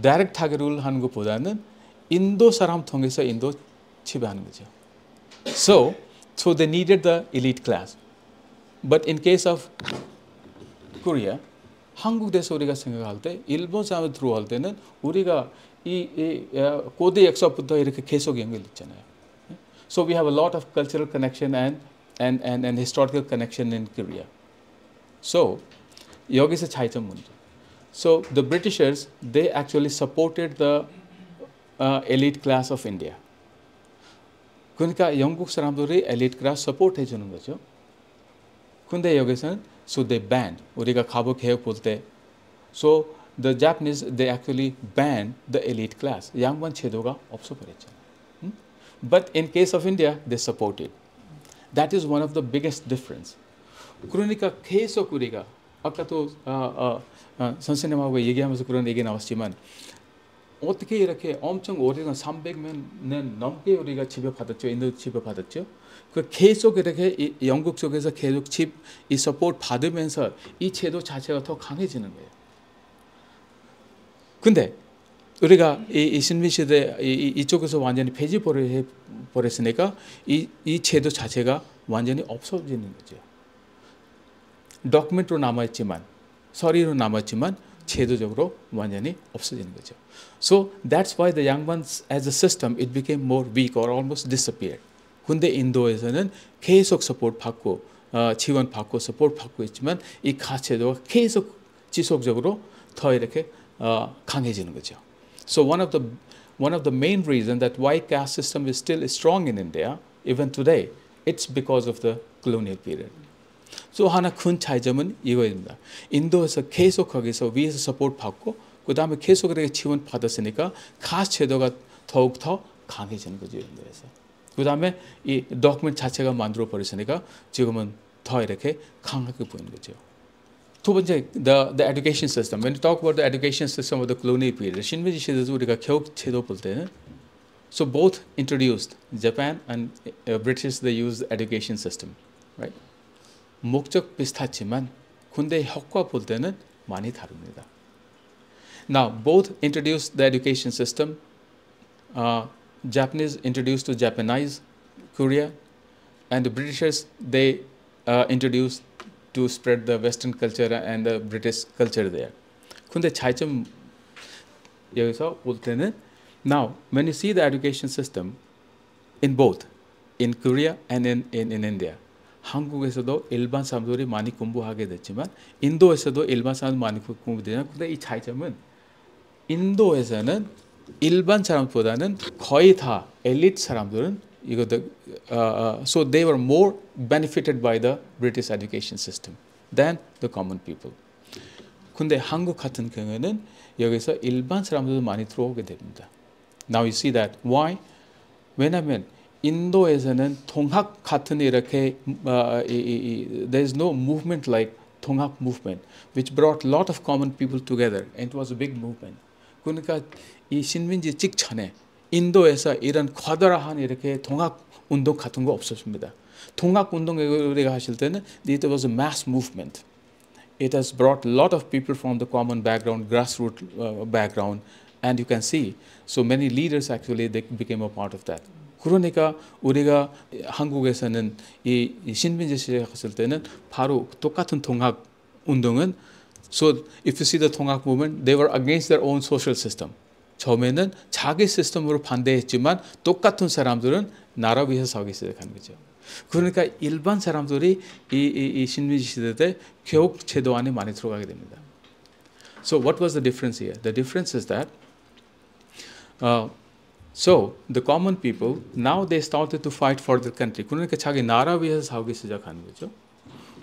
S2: 다이렉트하게 룰하는 것보다는 인도 사람 통해서 인도 지배하는 거죠. So they needed the elite class. But in case of Korea, 한국에서 우리가 생각할 때 일본 사람이 들어올 때는 우리가 이 고대 역사부터 이렇게 계속 연결됐잖아요. So we have a lot of cultural connection and historical connection in Korea. So 여기서 차이점 문제. So the Britishers they actually supported the elite class of India. 그러니까 영국 사람들이 엘리트 클래스 서포트 해주는 거죠. 근데 여기서는 so they banned. 우리가 갑오 개혁 볼 때 so the Japanese they actually banned the elite class. 양반 제도가 없어버렸잖아요. But in case of India they supported. That is one of the biggest difference. 그러니까 계속 우리가 아까도 선생님하고 얘기하면서 그런 얘기 나왔지만 어떻게 이렇게 엄청 오래된 300년 넘게 우리가 지배받았죠. 인도 지배받았죠. 그 계속 이렇게 영국 쪽에서 계속 이 서포트 받으면서 이 제도 자체가 더 강해지는 거예요. 근데 우리가 이 신민시대 이쪽에서 완전히 폐지를 해버렸으니까 이 제도 자체가 완전히 없어지는 거죠. 도큐멘트로 남아있지만 서리로 남았지만 제도적으로 완전히 없어지는 거죠. So that's why the Yangbans as a system it became more weak or almost disappeared. 근데 인도에서는 계속 서포트 받고 지원 받고 서포트 받고 있지만 이 가스 제도가 계속 지속적으로 더 이렇게 강해지는 거죠. So one of the main reasons that why caste system is still strong in India even today, it's because of the colonial period. 또 하나 큰 차이점은 이거입니다. 인도에서 계속 거기서 위에서 서포트 받고 그 다음에 계속 그렇게 지원 받았으니까 가스 제도가 더욱 더 강해지는 거죠. 인도에서. 그 다음에 이 도큐멘트 자체가 만들어 버렸으니까 지금은 더 이렇게 강하게 보이는 거죠. 두 번째, the education system. When you talk about the education system of the colonial period, 신민지 시대에서 우리가 교육 제도 볼 때는 so both introduced Japan and British they used the education system, right? 목적 비슷하지만 근데 효과 볼 때는 많이 다릅니다. Now both introduced the education system. Japanese introduced to Japanize Korea, and the Britishers they introduced to spread the Western culture and the British culture there. 근데 차이점 여기서 볼 때는 now when you see the education system in both in Korea and in India, 한국에서도 일반 사람들이 많이 공부하게 됐지만 인도에서도 일반 사람들이 많이 공부되냐. 근데 이 차이점은 인도에서는 일반 사람보다는 거의 다 엘리트 사람들은 so they were more benefited by the British education system than the common people. 근데 한국 같은 경우에는 여기서 일반 사람들도 많이 들어오게 됩니다. Now you see that why? 왜냐하면 인도에서는 통학 같은 이렇게 there is no movement like 통학 movement, which brought a lot of common people together, and it was a big movement. 그러니까 이 식민지 직전에 인도에서 이런 커다란 이렇게 통학 운동 같은 거 없었습니다. 통학 운동 우리가 하실 때는 it was a mass movement. It has brought a lot of people from the common background, grassroots background, and you can see so many leaders actually they became a part of that. 그러니까 우리가 한국에서는 이 신민지 시대에 갔을 때는 바로 똑같은 통학 운동은 so if you see the 통학 movement, they were against their own social system. 처음에는 자기 시스템으로 반대했지만 똑같은 사람들은 나라 위해서 싸우기 시작하는 거죠. 그러니까 일반 사람들이 이 신민지 시대 때 교육 제도 안에 많이 들어가게 됩니다. So what was the difference here? The difference is that so the common people now they started to fight for their country. 그러니까 자기 나라 위해서 싸우기 시작하는 거죠.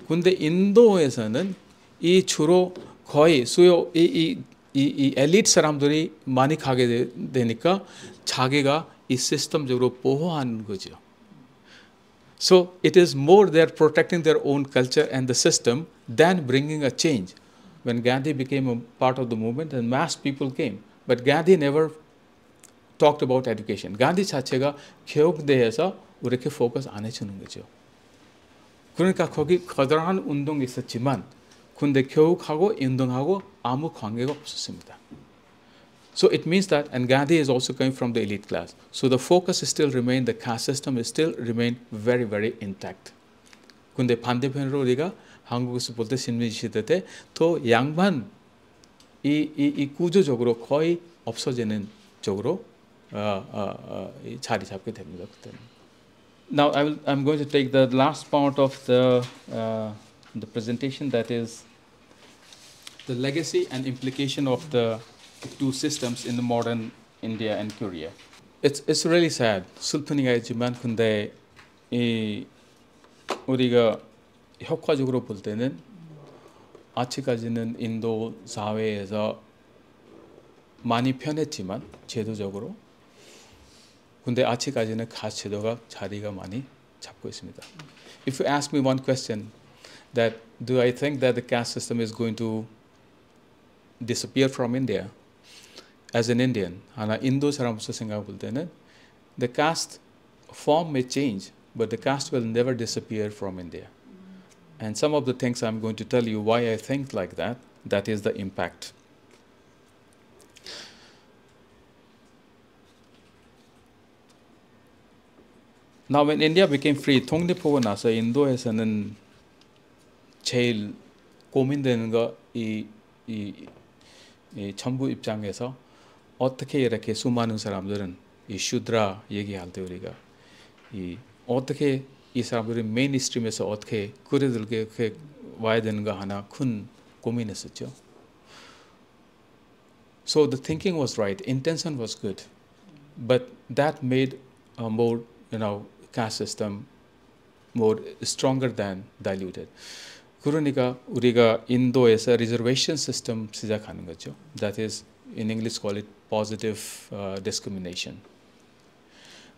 S2: 근데 인도에서는 이 주로 거의 수요 이 엘리트 사람들이 많이 가게 되니까 자기가 이 시스템적으로 보호하는 거죠. So it is more they're protecting their own culture and the system than bringing a change. When Gandhi became a part of the movement and mass people came, but Gandhi never talked about education. Gandhi 자체가 교육에 대해서 이렇게 포커스 안 해주는 거죠. 그러니까 거기 커다란 운동이 있었지만 근데 교육하고 운동하고 아무 관계가 없었습니다. So it means that, and Gandhi is also coming from the elite class. So the focus still remained, the caste system is still remained very, very intact. 근데 반대편으로 우리가 한국에서 볼 때 신민지 시대 때 더 양반 이 구조적으로 거의 없어지는 쪽으로 자리 잡게 됩니다. 그때는. Now I'm going to take the last part of the presentation, that is the legacy and implication of the two systems in the modern India and Korea. It's really sad. 슬픈 이야기지만 근데 이 우리가 효과적으로 볼 때는 아직까지는 인도 사회에서 많이 편했지만 제도적으로 근데 아직까지는 카스트 제도가 자리가 많이 잡고 있습니다. If you ask me one question, that do I think that the caste system is going to disappear from India? As an Indian, 하나 인도 사람으로서 생각해 볼 때는 the caste form may change, but the caste will never disappear from India. And some of the things I'm going to tell you why I think like that, that is the impact. Now when India became free, 독립하고 나서 인도에서는 제일 고민되는 거 이 정부 입장에서 어떻게 이렇게 수많은 사람들은 이 슈드라 얘기할 때 우리가 어떻게 이 사람들이 메인스트림에서 어떻게 그래들게 와야 되는가 하나 큰 고민했었죠. So the thinking was right, intention was good, but that made a more caste system more stronger than diluted. 그러니까 우리가 인도에서 reservation system 시작하는 거죠. That is, in English call it positive discrimination.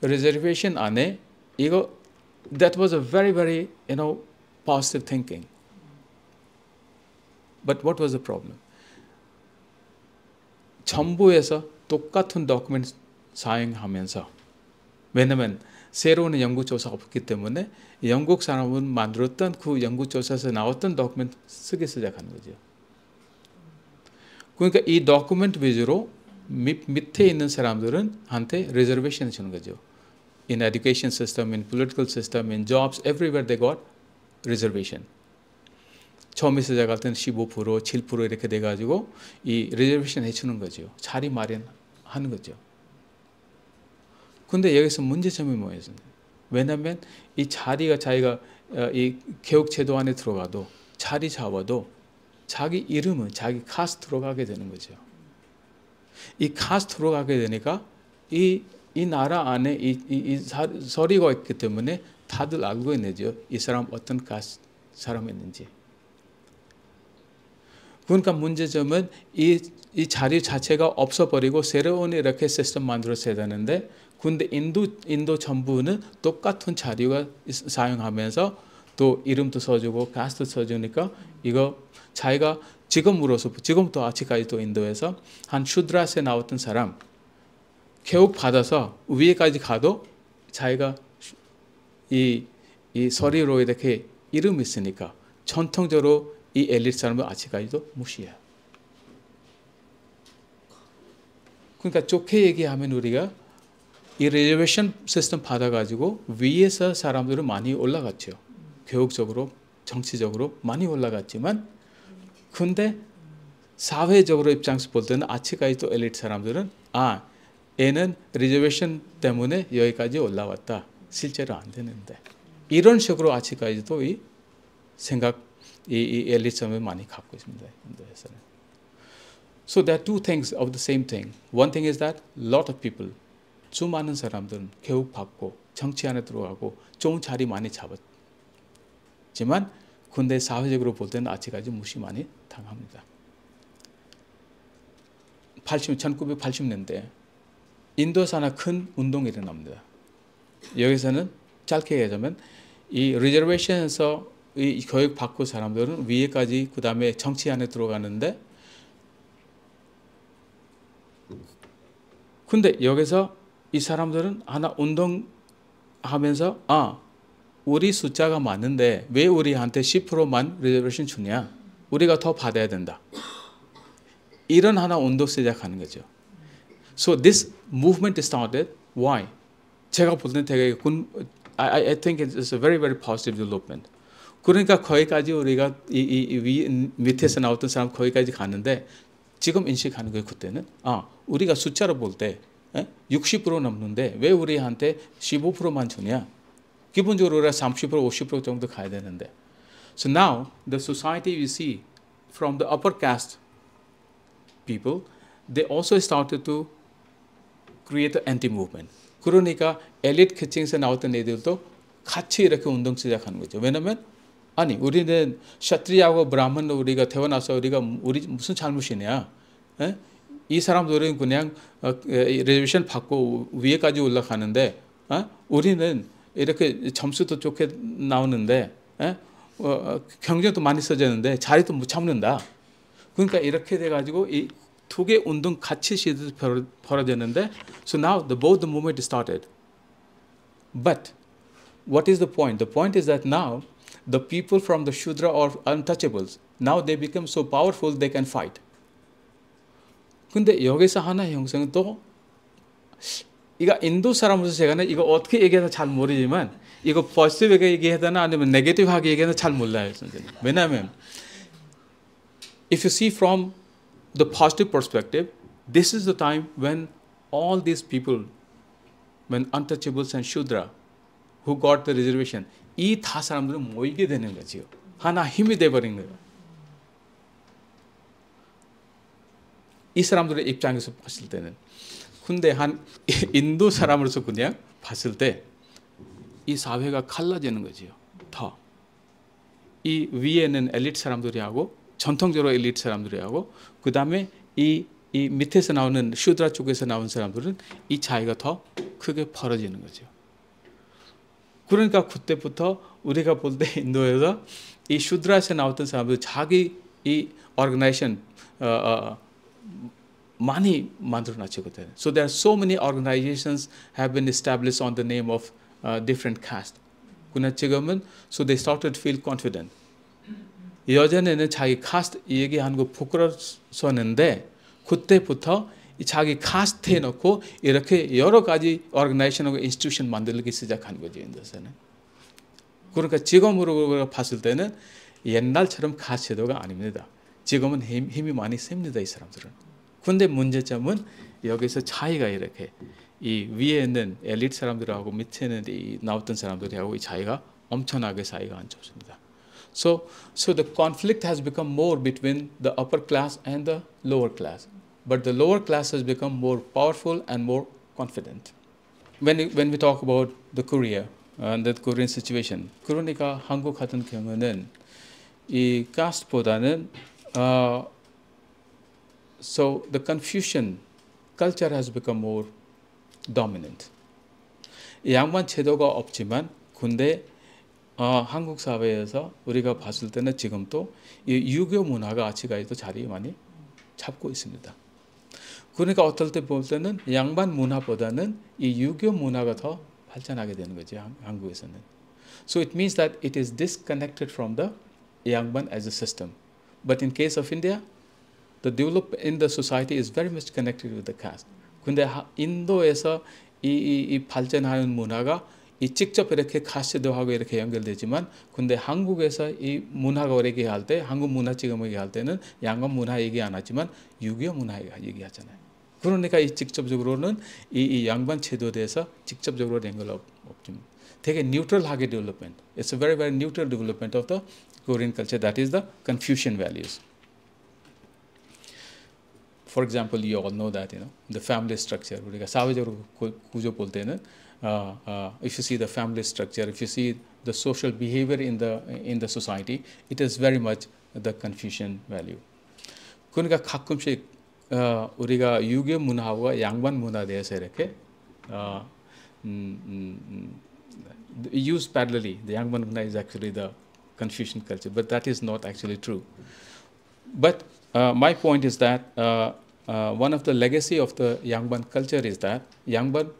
S2: Reservation 안에 이거 that was a very very positive thinking. But what was the problem? 정부에서 똑같은 도큐멘트 사용하면서, 왜냐면 새로운 연구조사가 없기 때문에 영국 사람은 만들었던 그 연구조사에서 나왔던 도큐멘트 쓰기 시작하는 거죠. 그러니까 이 도큐멘트 위주로 밑에 있는 사람들은 한테 리저베이션을 주는 거죠. In education system, in political system, in jobs, everywhere they got reservation. 처음에 시작할 때는 15%, 7% 이렇게 돼가지고 이 리저베이션 해주는 거죠. 자리 마련하는 거죠. 근데 여기서 문제점이 뭐였어요? 왜냐하면 이 자리가 자기가 이 교육제도 안에 들어가도 자리 잡아도 자기 이름은 자기 카스트로 가게 되는 거죠. 이 카스트로 가게 되니까 이 나라 안에 이 서리가 있기 때문에 다들 알고 있는지요. 이 사람 어떤 카스트 사람이었는지. 그러니까 문제점은 이 자리 자체가 없어버리고 새로운 이렇게 시스템 만들어야 되는데, 근데 인도 정부는 똑같은 자료가 사용하면서 또 이름도 써주고 가스도 써주니까 이거 자기가 지금부터 아직까지도 인도에서 한 슈드라스에 나왔던 사람 교육 받아서 위에까지 가도 자기가 이 서류로 이렇게 이름이 있으니까 전통적으로 이 엘리트 사람은 아직까지도 무시해요. 그러니까 좋게 얘기하면 우리가 이 리저베이션 시스템 받아가지고 위에서 사람들은 많이 올라갔죠. 교육적으로, 정치적으로 많이 올라갔지만, 근데 사회적으로 입장에서 볼 때는 아직까지도 엘리트 사람들은 얘는 리저베이션 때문에 여기까지 올라왔다. 실제로 안 되는데. 이런 식으로 아직까지도 이 생각, 이 엘리트 사람을 많이 갖고 있습니다. 인도에서는. So there are two things of the same thing. One thing is that lot of people, 수많은 사람들은 교육받고 정치 안에 들어가고 좋은 자리 많이 잡았지만 근데 사회적으로 볼 때는 아직까지 무시 많이 당합니다. 1980년대 인도에서 하나 큰 운동이 일어납니다. 여기서는 짧게 얘기하자면 이 리저베이션에서 이 교육받고 사람들은 위에까지 그 다음에 정치 안에 들어가는데, 근데 여기서 이 사람들은 하나 운동하면서 우리 숫자가 많은데 왜 우리한테 10%만 리저베이션 주냐? 우리가 더 받아야 된다. 이런 하나 운동 시작하는 거죠. So this movement started. Why? 제가 볼 때는 되게 I think it's a very very positive development. 그러니까 거기까지 우리가 밑에서 나왔던 사람 거기까지 가는데 지금 인식하는 거예요. 그때는 우리가 숫자로 볼 때 60% 넘는데 왜 우리한테 15%만 주냐? 기본적으로 우리가 30%, 50% 정도 가야 되는데. So now the society we see from the upper caste people, they also started to create an anti-movement. 그러니까 엘리트 계층에서 나왔던 애들도 같이 이렇게 운동 시작하는 거죠. 왜냐면 우리는 샤트리하고 브라ಹ్మణ 우리가 태어나서 우리 무슨 잘못이냐? 이 사람들은 그냥 리저베이션 받고 위에까지 올라가는데 우리는 이렇게 점수도 좋게 나오는데 경쟁도 많이 써지는데 자리도 못 잡는다. 그러니까 이렇게 돼가지고 이 두 개 운동 같이 벌어졌는데, so now both the movement started. But what is the point? The point is that now the people from the Shudra or untouchables, now they become so powerful they can fight. 근데 여기서 하나 형성은 또 이거 인도 사람으로서 제가 이거 어떻게 얘기해서 잘 모르지만 이거 포지티브하게 얘기해야 되나 아니면 네게티브하게 얘기해서 잘 몰라요, 선생님. 왜냐하면 if you see from the positive perspective, this is the time when all these people, when untouchables and Shudra, who got the reservation, 이 다 사람들은 모이게 되는 거지요. 하나 힘이 돼버린 거예요. 이 사람들의 입장에서 봤을 때는. 근데 한 인도 사람으로서 그냥 봤을 때 이 사회가 갈라지는 거지요. 더. 이 위에는 엘리트 사람들이 하고 전통적으로 엘리트 사람들이 하고 그 다음에 이 밑에서 나오는 슈드라 쪽에서 나온 사람들은 이 차이가 더 크게 벌어지는 거죠. 그러니까 그때부터 우리가 볼 때 인도에서 이 슈드라에서 나왔던 사람들 자기 이 organization 많이 만들어놨거든요. So there are so many organizations have been established on the name of different caste. 그러나 지금은 so they started to feel confident. 예전에는 자기 카스트 얘기하는 거 부끄러웠었는데 그때부터 자기 카스트 해놓고 이렇게 여러 가지 오르가나이제이션하고 인스티튜션 만들기 시작한 거죠. 인도에서는. 그러니까 지금으로 봤을 때는 옛날처럼 카스트 제도가 아닙니다. 지금은 힘이 많이 셉니다. 이 사람들은. 근데 문제점은 여기서 차이가 이렇게 이 위에 있는 엘리트 사람들하고 밑에 있는 이 나왔던 사람들하고 이 차이가 엄청나게 차이가 안 좋습니다. So the conflict has become more between the upper class and the lower class. But the lower class has become more powerful and more confident. When we talk about the Korea and the Korean situation, 그러니까 한국 같은 경우는 이 caste보다는 so the Confucian culture has become more dominant. 양반 제도가 없지만 근데 한국 사회에서 우리가 봤을 때는 지금도 이 유교 문화가 아직까지도 자리 많이 잡고 있습니다. 그러니까 어떨 때 볼 때는 양반 문화보다는 이 유교 문화가 더 발전하게 되는 거죠. 한국에서는. So it means that it is disconnected from the 양반 as a system. But in case of India, the development in the society is very much connected with the caste. 근데 인도에서 이 발전하는 문화가 이 직접 이렇게 카스트하고 이렇게 연결되지만 근데 한국에서 이 문화가 얘기할 때 한국 문화 지금 얘기할 때는 양반 문화 얘기 안 하지만 유교 문화 얘기하잖아요. 그러니까 이 직접적으로는 이 양반 제도에 대해서 직접적으로 연결 없지만 되게 뉴트럴하게 development. It's a very very neutral development of the Korean culture. That is the Confucian values. For example, you all know that the family structure. 우리가 사회적으로 구조 볼 때는 if you see the family structure, if you see the social behavior in the society, it is very much the Confucian value. 그러니까 가끔씩 우리가 유교 문화와 양반 문화에 대해서 이렇게 used parallelly. The 양반 문화 is actually the Confucian culture, but that is not actually true. But my point is that one of the legacy of the Yangban culture is that Yangban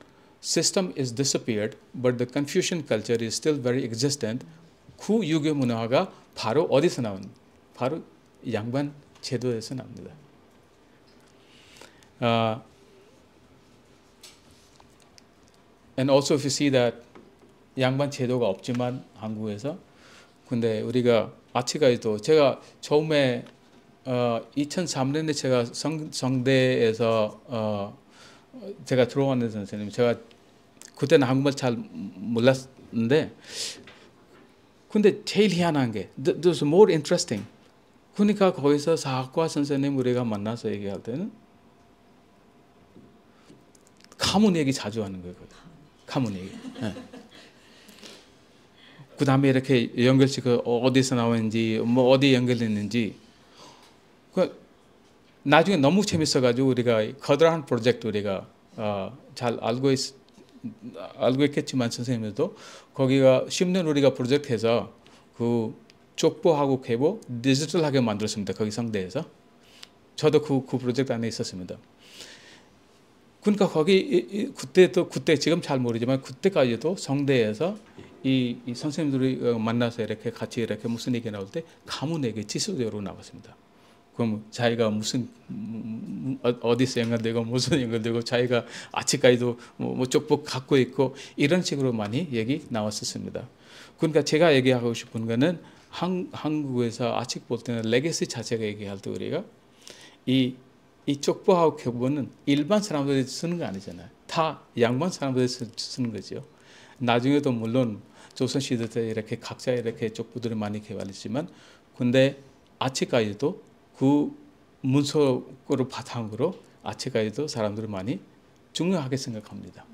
S2: system is disappeared, but the Confucian culture is still very existent. 그 유교 문화가 바로 어디서 나온? 바로 양반 제도에서 나옵니다. And also if you see that 양반 제도가 없지만 한국에서 근데 우리가 아직까지도 제가 처음에 2003년에 제가 성대에서 제가 들어왔는 선생님 제가 그때는 한국말 잘 몰랐는데 근데 제일 희한한 게 that was more interesting. 그러니까 거기서 사학과 선생님 우리가 만나서 얘기할 때는 가문 얘기 자주 하는 거예요. 가문 얘기. 네. 그 다음에 이렇게 연결시켜 어디서 나왔는지 뭐 어디 연결됐는지 나중에 너무 재밌어가지고 우리가 커다란 프로젝트 우리가 잘 알고 있겠지만 선생님들도 거기가 10년 우리가 프로젝트해서 그 족보하고 계보 디지털하게 만들었습니다. 거기 성대에서 저도 그 프로젝트 안에 있었습니다. 그러니까 거기 그때 지금 잘 모르지만 그때까지도 성대에서 이 선생님들이 만나서 이렇게 같이 이렇게 무슨 얘기 나올 때 가문 얘기 지수적으로 나왔습니다. 그럼 자기가 무슨 어디서 연결되고 무슨 연결되고 자기가 아직까지도 뭐 쪽복 갖고 있고 이런 식으로 많이 얘기 나왔었습니다. 그러니까 제가 얘기하고 싶은 거는 한국에서 아직 볼 때는 레거시 자체가 얘기할 때 우리가 이 쪽보하고 교보는 일반 사람들이 쓰는 거 아니잖아요. 다 양반 사람들이 쓰는 거죠. 나중에도 물론 조선시대 때 이렇게 각자 이렇게 쪽보들이 많이 개발했지만 근데 아직까지도 그 문서를 바탕으로 아직까지도 사람들이 많이 중요하게 생각합니다.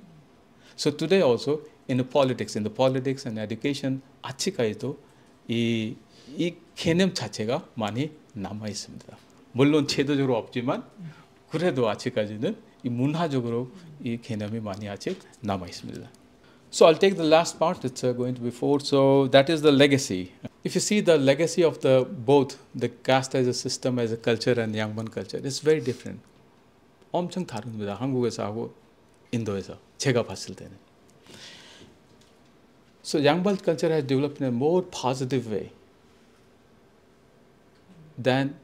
S2: So today also in the politics and education 아직까지도 이 개념 자체가 많이 남아 있습니다. 물론 제도적으로 없지만 그래도 아직까지는 이 문화적으로 이 개념이 많이 아직 남아 있습니다. So I'll take the last part. It's going to be 4. So that is the legacy. if you see the legacy of the both the caste as a system as a culture and 양반 culture, it's very different. 엄청 다릅니다. 한국에서 하고 인도에서 제가 봤을 때는. So 양반 culture has developed in a more positive way than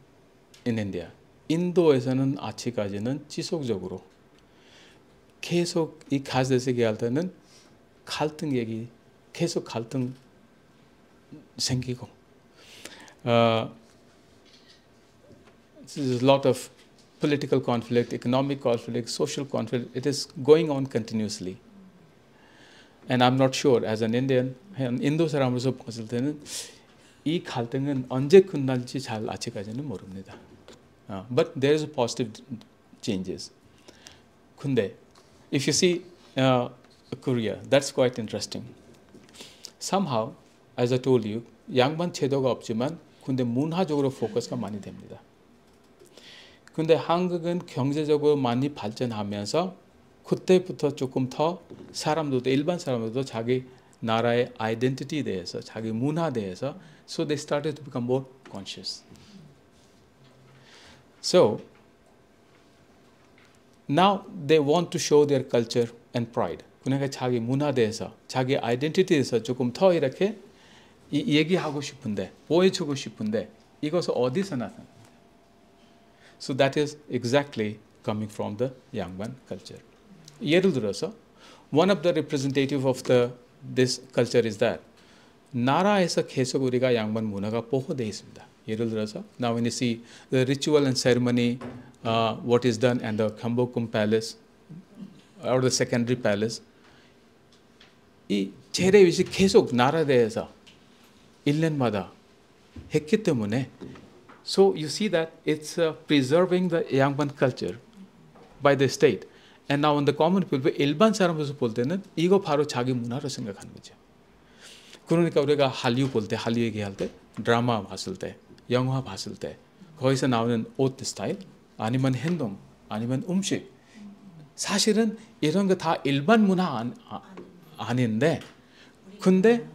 S2: in India. 인도에서는 아직까지는 지속적으로 계속 이 가스에서 얘기할 때는 갈등 얘기, 계속 갈등 생기고 there's a lot of political conflict, economic conflict, social conflict. It is going on continuously. And I'm not sure, as an Indian, 인도 사람으로서 봤을 때는 이 갈등은 언제 끝날지 잘 아직까지는 모릅니다. But there is a positive changes. 근데 if you see Korea, that's quite interesting. Somehow, as I told you, 양반 제도가 없지만 근데 문화적으로 포커스가 많이 됩니다. 근데 한국은 경제적으로 많이 발전하면서 그때부터 조금 더 사람들도 일반 사람들도 자기 나라의 아이덴티티에 대해서 자기 문화에 대해서 so they started to become more conscious. So now they want to show their culture and pride. 그러니까 자기 문화에 대해서 자기 아이덴티티에 대해서 조금 더 이렇게 얘기하고 싶은데 보여주고 싶은데 이것은 어디서 나타납니다. So that is exactly coming from the 양반 culture. 예를 들어서 one of the representative of this culture is that 나라에서 계속 우리가 양반 문화가 보호되어 있습니다. 예를 들어서 now when you see the ritual and ceremony what is done at the Gyeongbokgung Palace or the secondary palace 이 재래의식 계속 나라에 대해서 1년마다 했기 때문에 so you see that it's preserving the 양반 culture by the state. And now on the common people, 일반 사람으로서 볼 때는 이거 바로 자기 문화로 생각하는 거죠. 그러니까 우리가 한류 볼 때, 한류 얘기할 때, 드라마 봤을 때, 영화 봤을 때 거기서 나오는 옷 스타일, 아니면 행동, 아니면 음식 사실은 이런 거 다 일반 문화 아닌데 근데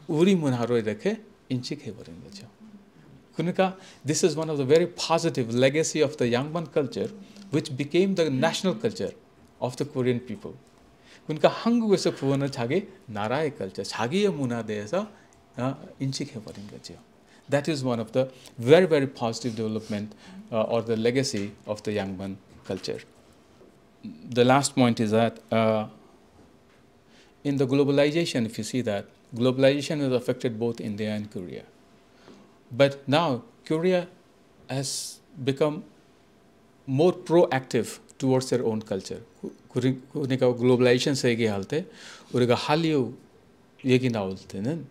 S2: 우리 문화로 이렇게 인식해버린 거죠. 그러니까 this is one of the very positive legacy of the 양반 culture which became the national culture of the Korean people. 그러니까 한국에서 그거는 자기 나라의 culture, 자기의 문화에 대해서 인식해버린 거죠. That is one of the very, very positive development or the legacy of the 양반 culture. The last point is that in the globalization, if you see that, globalization has affected both India and Korea. But now Korea has become more proactive towards their own culture. 그러니까 글로벌라이제이션 얘기할 때 우리가 한류 얘기 나올 때는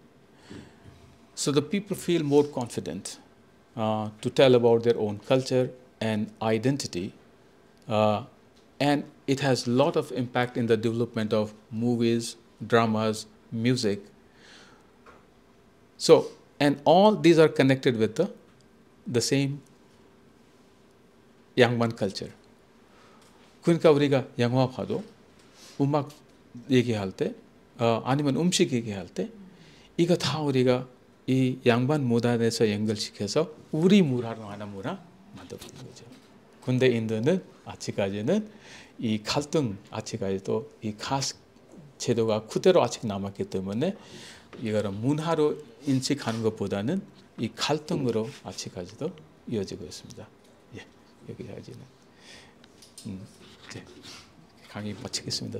S2: so the people feel more confident to tell about their own culture and identity and it has a lot of impact in the development of movies, dramas, music. So and all these are connected with the same 양반 culture. 그러니까 우리가 영화 봐도 음악 얘기할 때 아니면 음식 얘기할 때 이거 다 우리가 이 양반 문화에 대해서 연결시켜서 우리 문화로 하나 문화 만들어보는 거죠. 근데 인도는 아직까지는 이 갈등 아직까지도 이 카스트 제도가 그대로 아직 남았기 때문에 이거를 문화로 인식하는 것보다는 이 갈등으로 아직까지도 이어지고 있습니다. 예, 여기까지는 이제 강의 마치겠습니다.